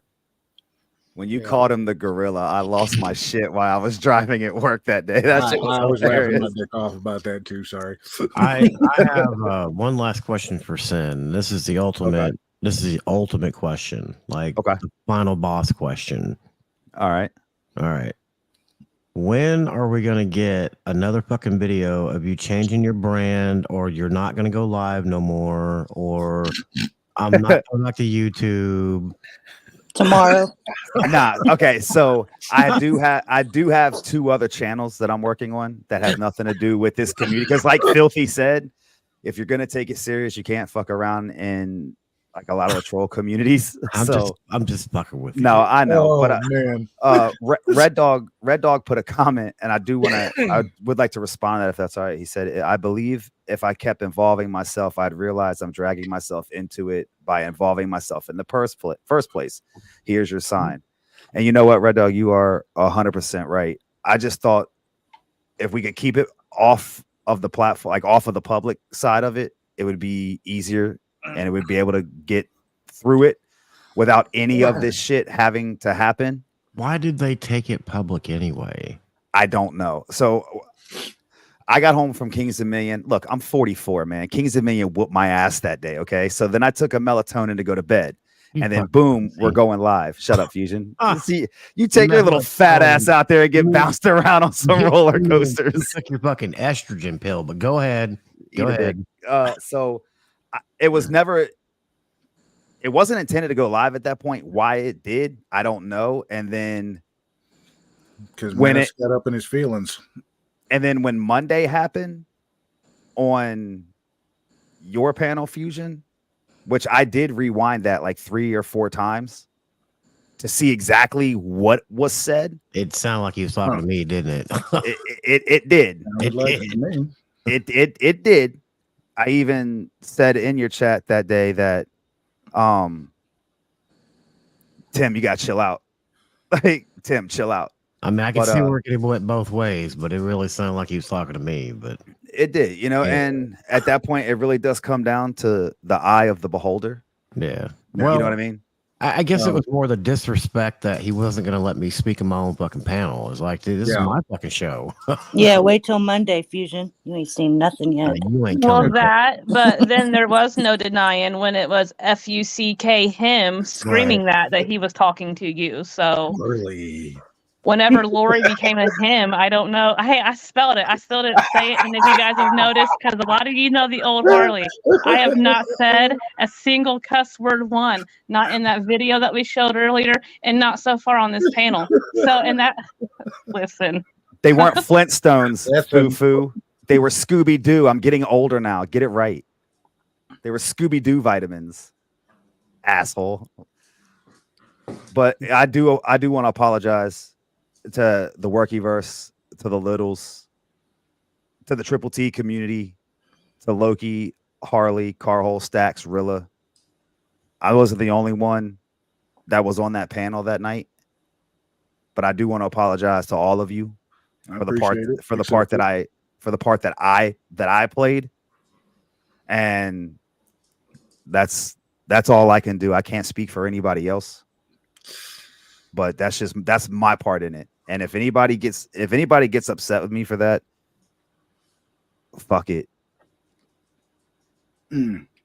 When you called him the gorilla, I lost my shit while I was driving at work that day. That shit was I was laughing hilarious. my dick off about that too. Sorry. I have one last question for Sin. This is the ultimate. Okay. This is the ultimate question, like Okay. the final boss question. All right. When are we gonna get another fucking video of you changing your brand, or you're not gonna go live no more, or I'm not going back to YouTube Tomorrow. Nah. Okay. So I do have 2 other channels that I'm working on that have nothing to do with this community. Because, like Filthy said, if you're gonna take it serious, you can't fuck around in like a lot of the troll communities. I'm just fucking with you. No, I know, but man. Red Dog put a comment, and I would like to respond to that if that's all right. He said, I believe if I kept involving myself, I'd realize I'm dragging myself into it by involving myself in the first place. Here's your sign. And you know what, Red Dog, you are 100% right. I just thought if we could keep it off of the platform, like off of the public side of it, it would be easier and it would be able to get through it without any of this shit having to happen. Why did they take it public anyway? I don't know. So I got home from Kings Dominion. Look, I'm 44, man. Kings Dominion whooped my ass that day. Okay. So then I took a melatonin to go to bed. And then boom, we're going live. Shut up, Fusion. See, you take your little fat ass out there and get bounced around on some roller coasters. It's like your fucking estrogen pill, but go ahead. So it was never it wasn't intended to go live at that point. Why it did, I don't know. And then because when Menace it got up in his feelings. And then when Monday happened on your panel, Fusion, which I did rewind that like 3 or 4 times to see exactly what was said. It sounded like he was talking to me, didn't it? It did. It did. I even said in your chat that day that Tim, you got to chill out. Like, Tim, chill out. I mean, I can see where it went both ways, but it really sounded like he was talking to me. But it did, you know. Yeah. And at that point, it really does come down to the eye of the beholder. Yeah, Well, you know what I mean. I guess it was more the disrespect that he wasn't going to let me speak in my own fucking panel. It was like, dude, this is my fucking show. Yeah, wait till Monday, Fusion. You ain't seen nothing yet. You ain't Well, coming. that, but then there was no denying when it was FUCK him screaming that he was talking to you. So Really, whenever Lori became a him, I don't know. Hey, I spelled it. I still didn't say it. And if you guys have noticed, because a lot of you know the old Harley, I have not said a single cuss word one, not in that video that we showed earlier, and not so far on this panel. So, and that, listen. They weren't Flintstones, foo-foo. They were Scooby-Doo. I'm getting older now. Get it right. They were Scooby-Doo vitamins, asshole. But I do want to apologize to the Workyverse, to the Littles, to the Triple T community, to Loki, Harley, Carhole, Stacks, Rilla. I wasn't the only one that was on that panel that night, but I do want to apologize to all of you for the part that I played, and that's all I can do. I can't speak for anybody else, but that's my part in it. And if anybody gets upset with me for that, fuck it.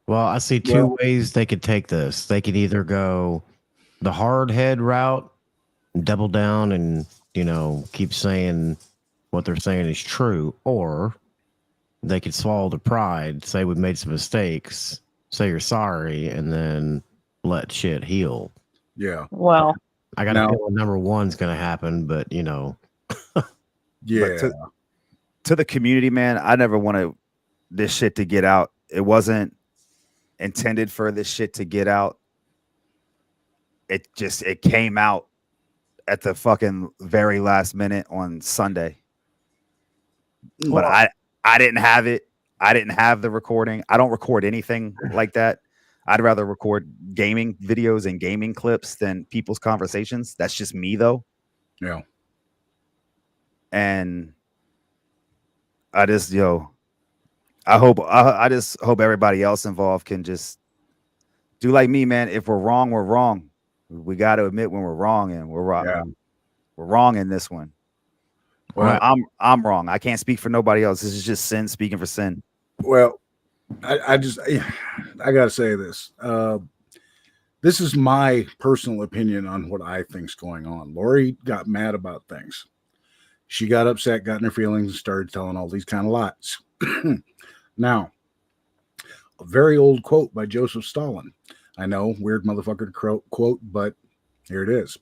Well, I see two ways they could take this. They could either go the hard head route, double down, and keep saying what they're saying is true, or they could swallow the pride, say we made some mistakes, say you're sorry, and then let shit heal. Yeah. Well, I got a feeling number one's going to happen, but yeah. But to the community, man, I never wanted this shit to get out. It wasn't intended for this shit to get out. It came out at the fucking very last minute on Sunday. But I didn't have it. I didn't have the recording. I don't record anything like that. I'd rather record gaming videos and gaming clips than people's conversations. That's just me, though. Yeah. And I just hope everybody else involved can just do like me, man. If we're wrong, we're wrong. We got to admit when we're wrong, and we're wrong. Yeah. We're wrong in this one. Well, I'm wrong. I can't speak for nobody else. This is just Sin speaking for Sin. Well, I gotta say this. This is my personal opinion on what I think's going on. Lori got mad about things. She got upset, got in her feelings, and started telling all these kind of lies. Now, a very old quote by Joseph Stalin. I know, weird motherfucker quote, but here it is.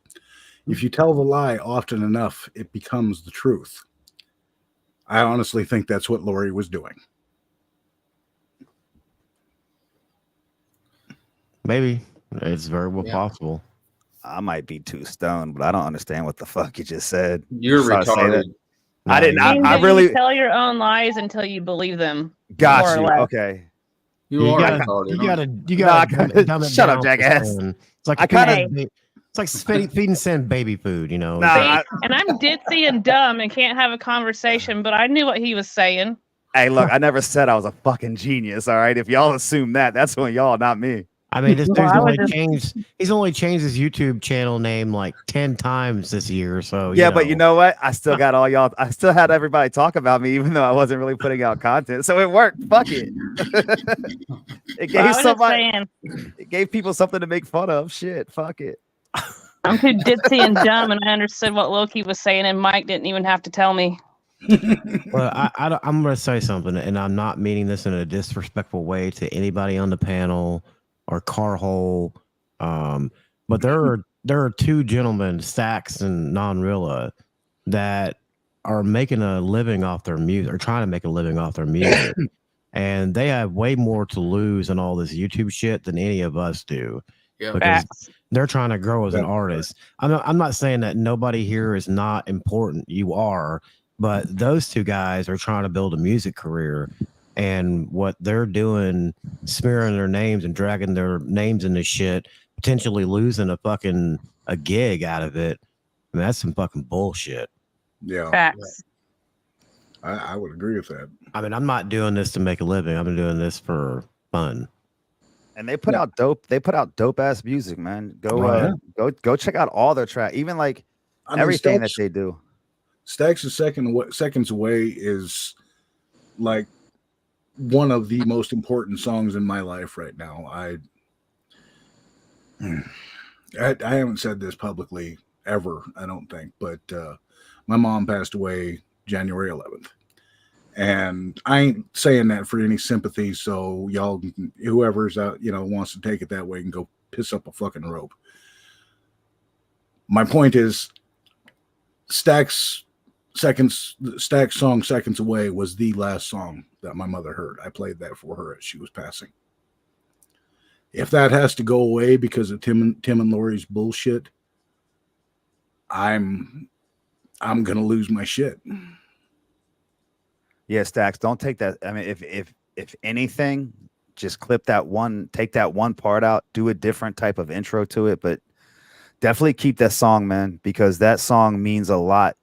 If you tell the lie often enough, it becomes the truth. I honestly think that's what Lori was doing. maybe it's very well possible. I might be too stoned, but I don't understand what the fuck you just said. You're retarded. I didn't. I You really tell your own lies until you believe them. got more or you. less. Okay. You gotta shut up, jackass. It's like it's like feeding Sin baby food, See, and I'm ditzy and dumb and can't have a conversation, but I knew what he was saying. Hey, look, I never said I was a fucking genius. All right, if y'all assume that, that's on y'all, not me. I mean, this dude's he's only changed his YouTube channel name like 10 times this year. So yeah, but you know what? I still got all y'all. I still had everybody talk about me, even though I wasn't really putting out content. So it worked. Fuck it. It gave it gave people something to make fun of. Shit, fuck it. I'm too ditzy and dumb, and I understood what Loki was saying, and Mike didn't even have to tell me. Well, I'm going to say something, and I'm not meaning this in a disrespectful way to anybody on the panel or Carhole But there are two gentlemen, Stacks and Non-Rilla, that are making a living off their music, or trying to make a living off their music. And they have way more to lose in all this YouTube shit than any of us do. Yeah. Because Facts. they're trying to grow as an That's right. artist. I'm not saying that nobody here is not important. You are, but those two guys are trying to build a music career, and what they're doing, smearing their names and dragging their names into shit, potentially losing a gig out of it. I mean, that's some fucking bullshit. Yeah, Facts. I would agree with that. I mean, I'm not doing this to make a living. I've been doing this for fun. And they put out dope. They put out dope ass music, man. Go check out all their track, even like everything that they do. Stacks' Seconds Away is like one of the most important songs in my life right now. I haven't said this publicly ever, I don't think, but my mom passed away January 11th. And I ain't saying that for any sympathy, so y'all, whoever's out, wants to take it that way, can go piss up a fucking rope. My point is, Stack's song "Seconds Away" was the last song that my mother heard. I played that for her as she was passing. If that has to go away because of Tim and Lori's bullshit, I'm gonna lose my shit. Yeah, Stacks, don't take that. I mean, if anything, just take that one part out, do a different type of intro to it, but definitely keep that song, man, because that song means a lot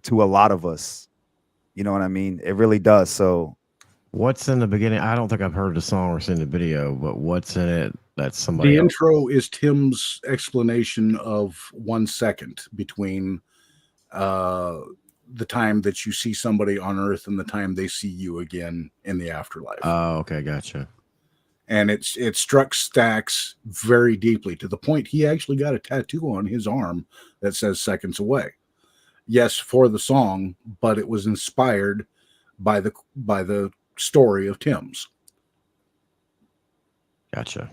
to a lot of us. You know what I mean? It really does. So what's in the beginning? I don't think I've heard the song or seen the video, but what's in it that's somebody The else? intro is Tim's explanation of 1 second between the time that you see somebody on Earth and the time they see you again in the afterlife. Oh, okay, gotcha. And it struck Stacks very deeply, to the point he actually got a tattoo on his arm that says "Seconds Away." Yes, for the song, but it was inspired by the story of Tim's. Gotcha.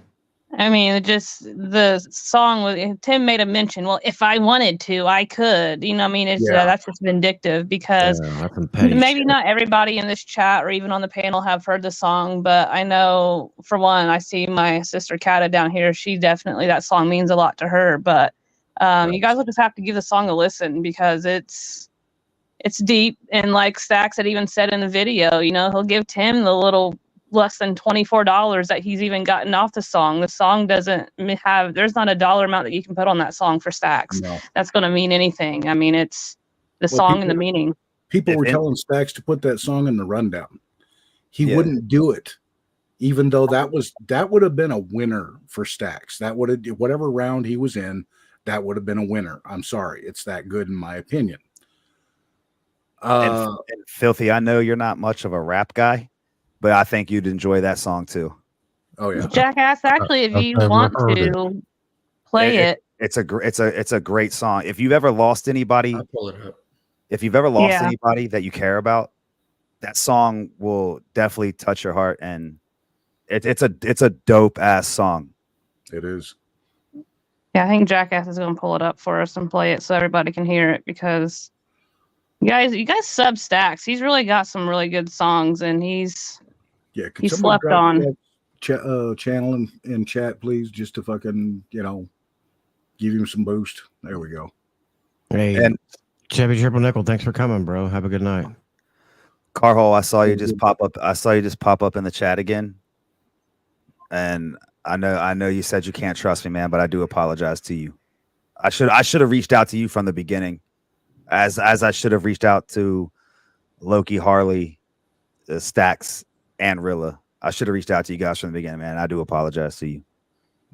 I mean, just the song was, Tim made a mention. Well, if I wanted to, I could. I mean, it's that's just vindictive, because that's some petty maybe shit. not everybody in this chat or even on the panel have heard the song, but I know, for one, I see my sister Kata down here. She definitely, that song means a lot to her. But you guys will just have to give the song a listen, because it's deep. And like Stacks had even said in the video, he'll give Tim the little less than $24 that he's even gotten off the song. The song doesn't have, there's not a dollar amount that you can put on that song for Stacks. No. That's going to mean anything. I mean, it's the song and the meaning. People were telling Stacks to put that song in the rundown. He wouldn't do it, even though that would have been a winner for Stacks. That would have, whatever round he was in, that would have been a winner. I'm sorry, it's that good in my opinion. And Filthy, I know you're not much of a rap guy, but I think you'd enjoy that song too. Oh yeah, Jackass. Actually, if you want to play it, it's a great song. If you've ever lost anybody, I'll pull it up. If you've ever lost anybody that you care about, that song will definitely touch your heart, and it's a dope ass song. It is. Yeah, I think Jackass is going to pull it up for us and play it so everybody can hear it, because you guys sub Stacks. He's really got some really good songs, and he's slept on. Channel in chat, please, just to fucking give him some boost. There we go. Hey, and Chevy Triple Nickel, thanks for coming, bro. Have a good night. Carhole, I saw you just pop up. I saw you just pop up in the chat again, and I know you said you can't trust me, man, but I do apologize to you. I should have reached out to you from the beginning, as I should have reached out to Loki, Harley, Stacks, and Rilla. I should have reached out to you guys from the beginning, man. I do apologize to you.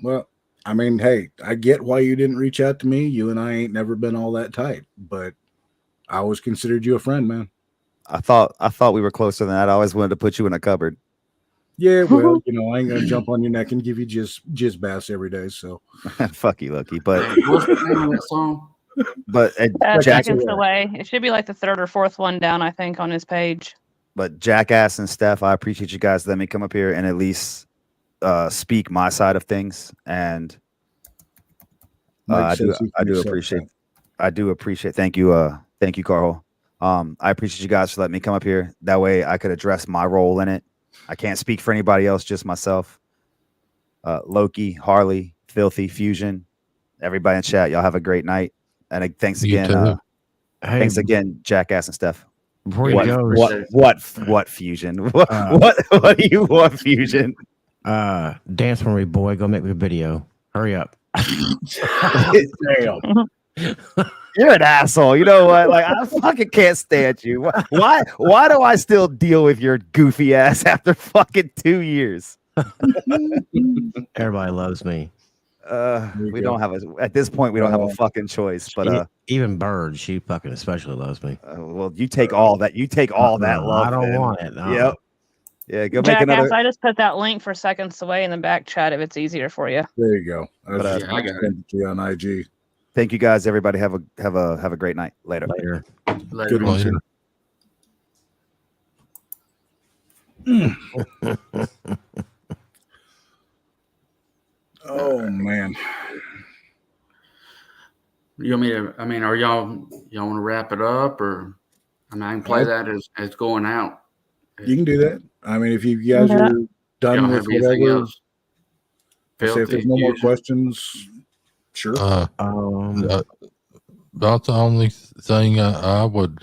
Well, I mean, hey, I get why you didn't reach out to me. You and I ain't never been all that tight, but I always considered you a friend, man. I thought we were closer than that. I always wanted to put you in a cupboard. Yeah, well, I ain't gonna jump on your neck and give you jizz bass every day. So fuck you, Loki. But what's the name of that song? But Seconds Away. It should be like the third or fourth one down, I think, on his page. But Jackass and Steph, I appreciate you guys letting me come up here and at least speak my side of things. And Mike I says he can accept appreciate. that. I do appreciate. Thank you. Thank you, Carl. I appreciate you guys for letting me come up here. That way I could address my role in it. I can't speak for anybody else, just myself. Loki, Harley, Filthy, Fusion, everybody in chat. Y'all have a great night. And thanks You again. too. Hey, Thanks again, Jackass and Steph. before you What- go, What Fusion? What do you want, Fusion? dance for me, boy. Go make me a video. Hurry up. Damn. You're an asshole. You know what? Like, I fucking can't stand you. Why do I still deal with your goofy ass after fucking 2 years? Everybody loves me. We don't have at this point we don't have a fucking choice. But Even Bird, she fucking especially loves me. well, you take all that. You take all that love. I don't then. want it. Yep. Yeah, go make Jackass, another. I just put that link for seconds away in the back chat if it's easier for you. There you go. I But, just I got sent it to you on IG. Thank you guys. Everybody have a great night. Later. Later. Good one, Later. too. Oh man. You want me to? I mean, are y'all want to wrap it up, or I mean, I can play that as going out. You can do that. I mean, if you guys are done Y'all with have anything whatever, else? say if there's no more questions, sure. About the only thing I would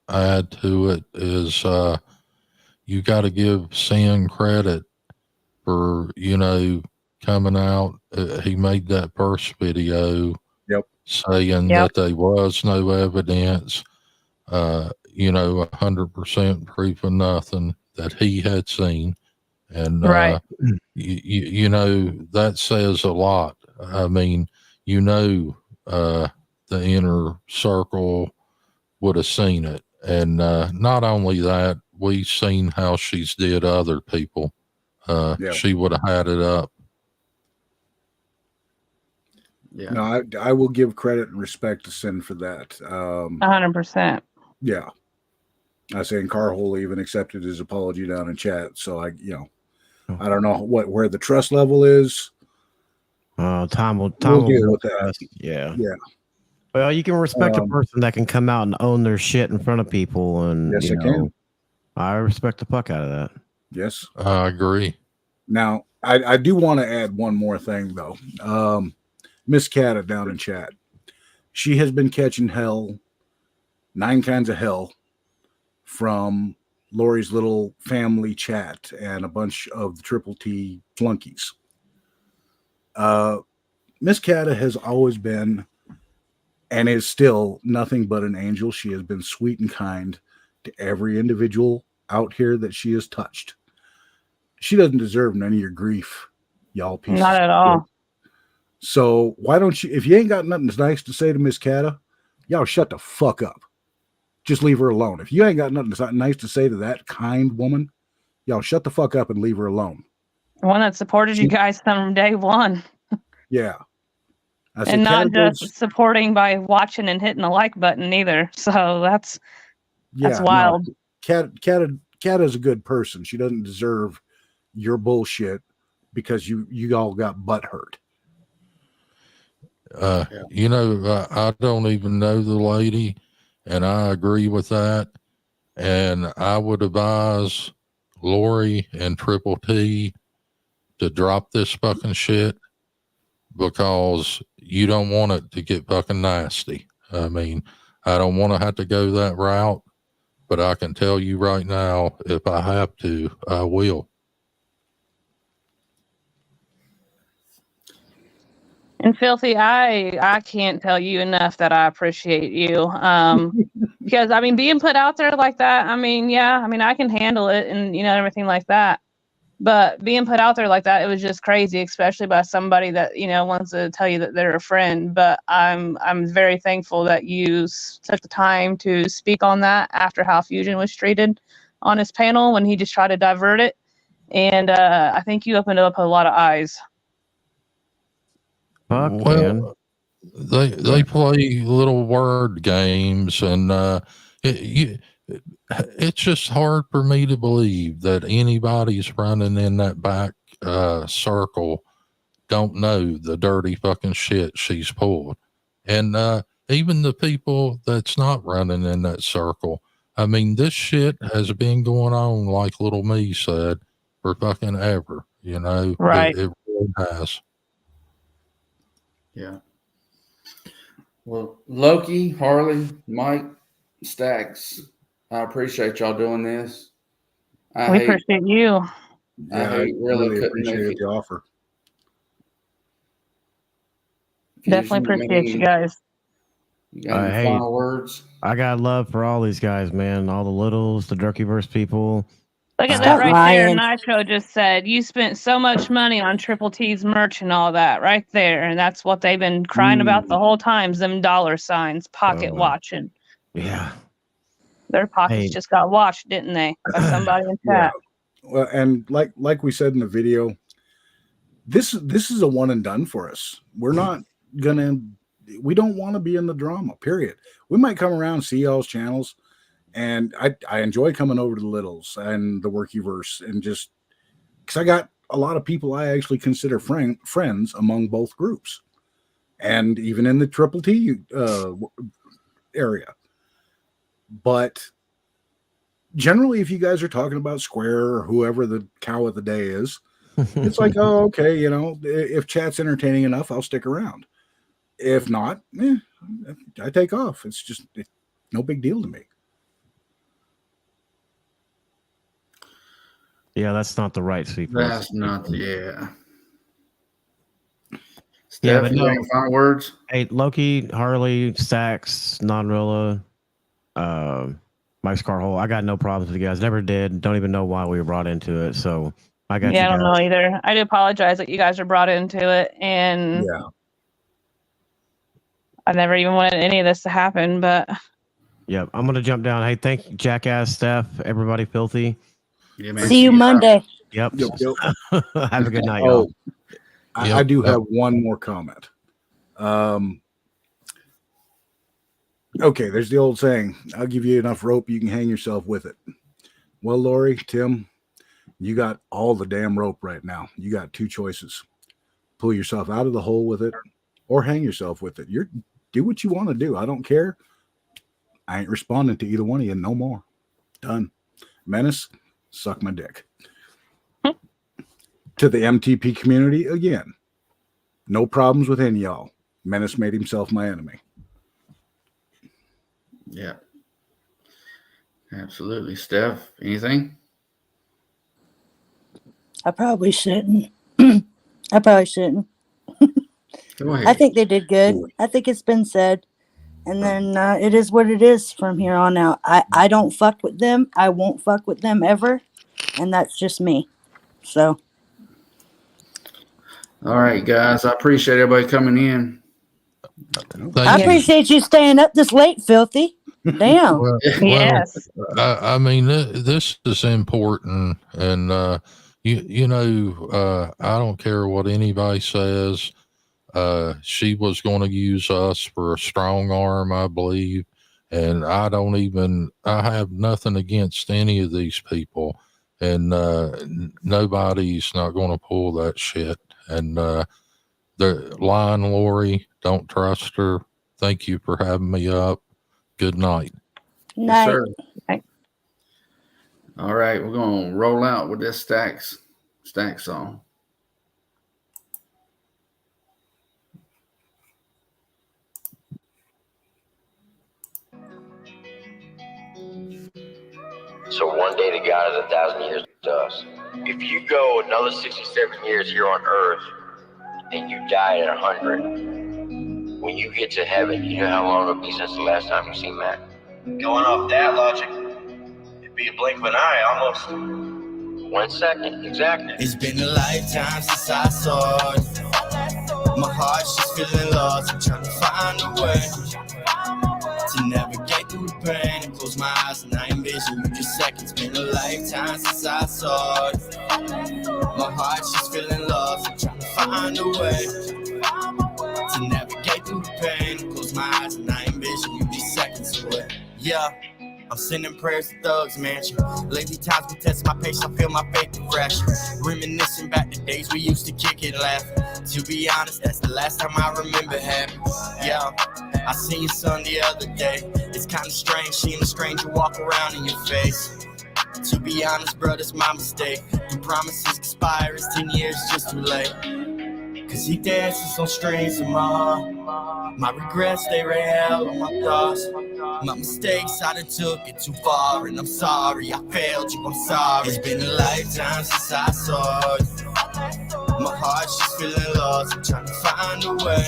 add to it is you got to give Sam credit for coming out. He made that first video. Yep. Saying that there was no evidence. 100% proof of nothing that he had seen. And, that says a lot. I mean, the inner circle would have seen it. And not only that, we've seen how she's did other people. She would have had it up. Yeah. No, I will give credit and respect to Sin for that. 100%. Yeah. I say, and Carhole even accepted his apology down in chat. So I don't know where the trust level is. Tom will deal with that. that. Yeah. Yeah. Well, you can respect a person that can come out and own their shit in front of people, and Yes, I can. I respect the fuck out of that. Yes, I agree. Now, I do want to add one more thing though. Miss Cata down in chat, she has been catching hell, 9 kinds of hell, from Lori's little family chat and a bunch of the Triple T flunkies. Miss Cata has always been and is still nothing but an angel. She has been sweet and kind to every individual out here that she has touched. She doesn't deserve none of your grief, y'all pieces. Not at all. So why don't you, if you ain't got nothing nice to say to Miss Cata, y'all shut the fuck up. Just leave her alone. If you ain't got nothing nice to say to that kind woman, y'all shut the fuck up and leave her alone. One that supported you guys from day one. Yeah. And not just supporting by watching and hitting the like button either. So that's wild. No, Cata's a good person. She doesn't deserve your bullshit because you all got butt hurt. I don't even know the lady, and I agree with that. And I would advise Lori and Triple T to drop this fucking shit, because you don't want it to get fucking nasty. I mean, I don't want to have to go that route, but I can tell you right now, if I have to, I will. And Filthy, I can't tell you enough that I appreciate you. Because I mean, being put out there like that, I mean, I can handle it and everything like that. But being put out there like that, it was just crazy, especially by somebody that wants to tell you that they're a friend. But I'm very thankful that you took the time to speak on that after how Fusion was treated on his panel when he just tried to divert it. And I think you opened up a lot of eyes. Fuck, man. They play little word games, and it's just hard for me to believe that anybody's running in that back circle don't know the dirty fucking shit she's pulled. And even the people that's not running in that circle, I mean, this shit has been going on, like little me said, for fucking ever. You know, Right. it really has. Yeah. Well, Loki, Harley, Mike, Stacks, I appreciate y'all doing this. We appreciate you. I hate really couldn't appreciate make it. the offer. Definitely appreciate you guys. You got any final words? I got love for all these guys, man. All the littles, the Jerkyverse people. Look at that right there. Nitro just said, you spent so much money on Triple T's merch and all that right there. And that's what they've been crying about the whole time, them dollar signs, pocket watching. Yeah. Their pockets just got washed, didn't they? By somebody in chat. Well, and like we said in the video, this is a one and done for us. We're not we don't want to be in the drama, period. We might come around, see y'all's channels, and I enjoy coming over to the Littles and the Workyverse, and just because I got a lot of people I actually consider friends among both groups, and even in the Triple T area. But generally, if you guys are talking about Square or whoever the cow of the day is, it's like, oh, okay, you know, if chat's entertaining enough, I'll stick around. If not, I take off. It's no big deal to me. Yeah, that's not the right sequence. That's not the Steph, Yeah, but you got any final words? Hey, Loki, Harley, Stacks, Non-Rilla, Mike's Carhole. I got no problems with you guys. Never did. Don't even know why we were brought into it. So I got you I guys. don't know either. I do apologize that you guys are brought into it. And I never even wanted any of this to happen, but Yep, I'm gonna jump down. Hey, thank you, Jackass, Steph, everybody, filthy. Yeah, man. See you Monday. Yep. Yep. Have a good night, Oh, y'all. I do have one more comment. Okay, there's the old saying, I'll give you enough rope, you can hang yourself with it. Well, Lori, Tim, you got all the damn rope right now. You got two choices. Pull yourself out of the hole with it or hang yourself with it. Do what you want to do. I don't care. I ain't responding to either one of you no more. Done. Menace, suck my dick. To the MTP community, again, no problems with any of y'all. Menace made himself my enemy. Yeah. Absolutely. Steph, anything? I probably shouldn't. I probably shouldn't. Go ahead. I think they did good. I think it's been said. And then it is what it is from here on out. I don't fuck with them. I won't fuck with them ever. And that's just me. So. All right, guys. I appreciate everybody coming in. I appreciate you staying up this late, Filthy. Damn. Yes. I mean, this is important, and you know, I don't care what anybody says. She was going to use us for a strong arm, I believe, and I have nothing against any of these people, and nobody's not going to pull that shit. And the line, Lori, don't trust her. Thank you for having me up. Good night. Yes, sir. All right, we're going to roll out with this Stacks song. So one day to God is 1,000 years to us. If you go another 67 years here on earth and you die at 100, when you get to heaven, you know how long it'll be since the last time you seen Matt? Going off that logic, it'd be a blink of an eye almost. 1 second, exactly. It's been a lifetime since I saw it. My heart's just feeling lost. I'm trying to find a way to navigate through the pain and close my eyes and I envision you just seconds. Been a lifetime since I saw it. My heart's just feeling lost. I'm trying to find a way to navigate through the pain and close my eyes and I envision you just seconds away. Yeah. I'm sending prayers to Thugs Mansion. Lately times we test my patience, I feel my faith refresh. Reminiscing back the days we used to kick it laughing. To be honest, that's the last time I remember having. Yeah, I seen your son the other day. It's kinda strange seeing a stranger walk around in your face. To be honest, bro, that's my mistake. The promises expire, it's 10 years just too late. Cause he dances on strings in my heart. My regrets, they rail on my thoughts. My mistakes, I done took it too far. And I'm sorry, I failed you, I'm sorry. It's been a lifetime since I saw it. My heart's just feeling lost. I'm trying to find a way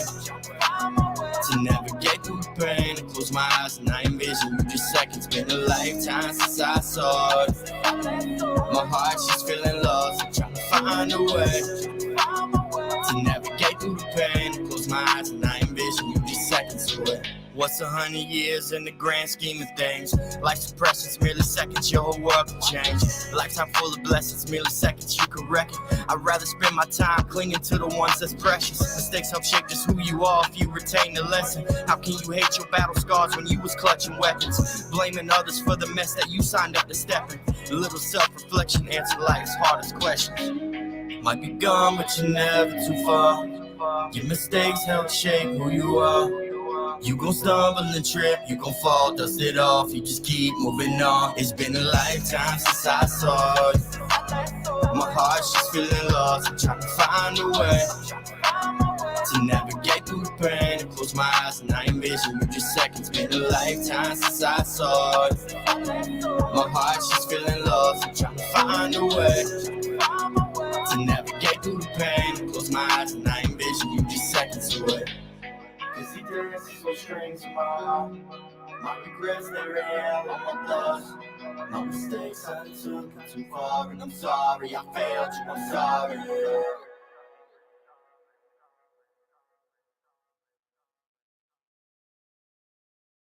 to navigate through the pain. I close my eyes and I envision you just seconds. Been a lifetime since I saw it. My heart's just feeling lost. I'm trying to find a way to navigate through the pain. I close my eyes and I envision you just seconds away. What's 100 years in the grand scheme of things? Life's precious, merely seconds, your whole world can change. Lifetime full of blessings, merely seconds, you can wreck it. I'd rather spend my time clinging to the ones that's precious. Mistakes help shape just who you are if you retain the lesson. How can you hate your battle scars when you was clutching weapons? Blaming others for the mess that you signed up to step in. A little self-reflection answer life's hardest questions. Might be gone, but you're never too far. Your mistakes help shape who you are. You gon' stumble and trip, you gon' fall, dust it off, you just keep moving on. It's been a lifetime since I saw it. My heart's just feeling lost, I'm trying to find a way to navigate through the pain. I close my eyes and I envision you just seconds. Been a lifetime since I saw it. My heart's just feeling lost, I'm trying to find a way to navigate through the pain. I close my eyes and I envision you just seconds away. Cause he dances on strings in my heart. My regrets, they rail on my thoughts. My mistakes, I took it too far. And I'm sorry, I failed you, I'm sorry.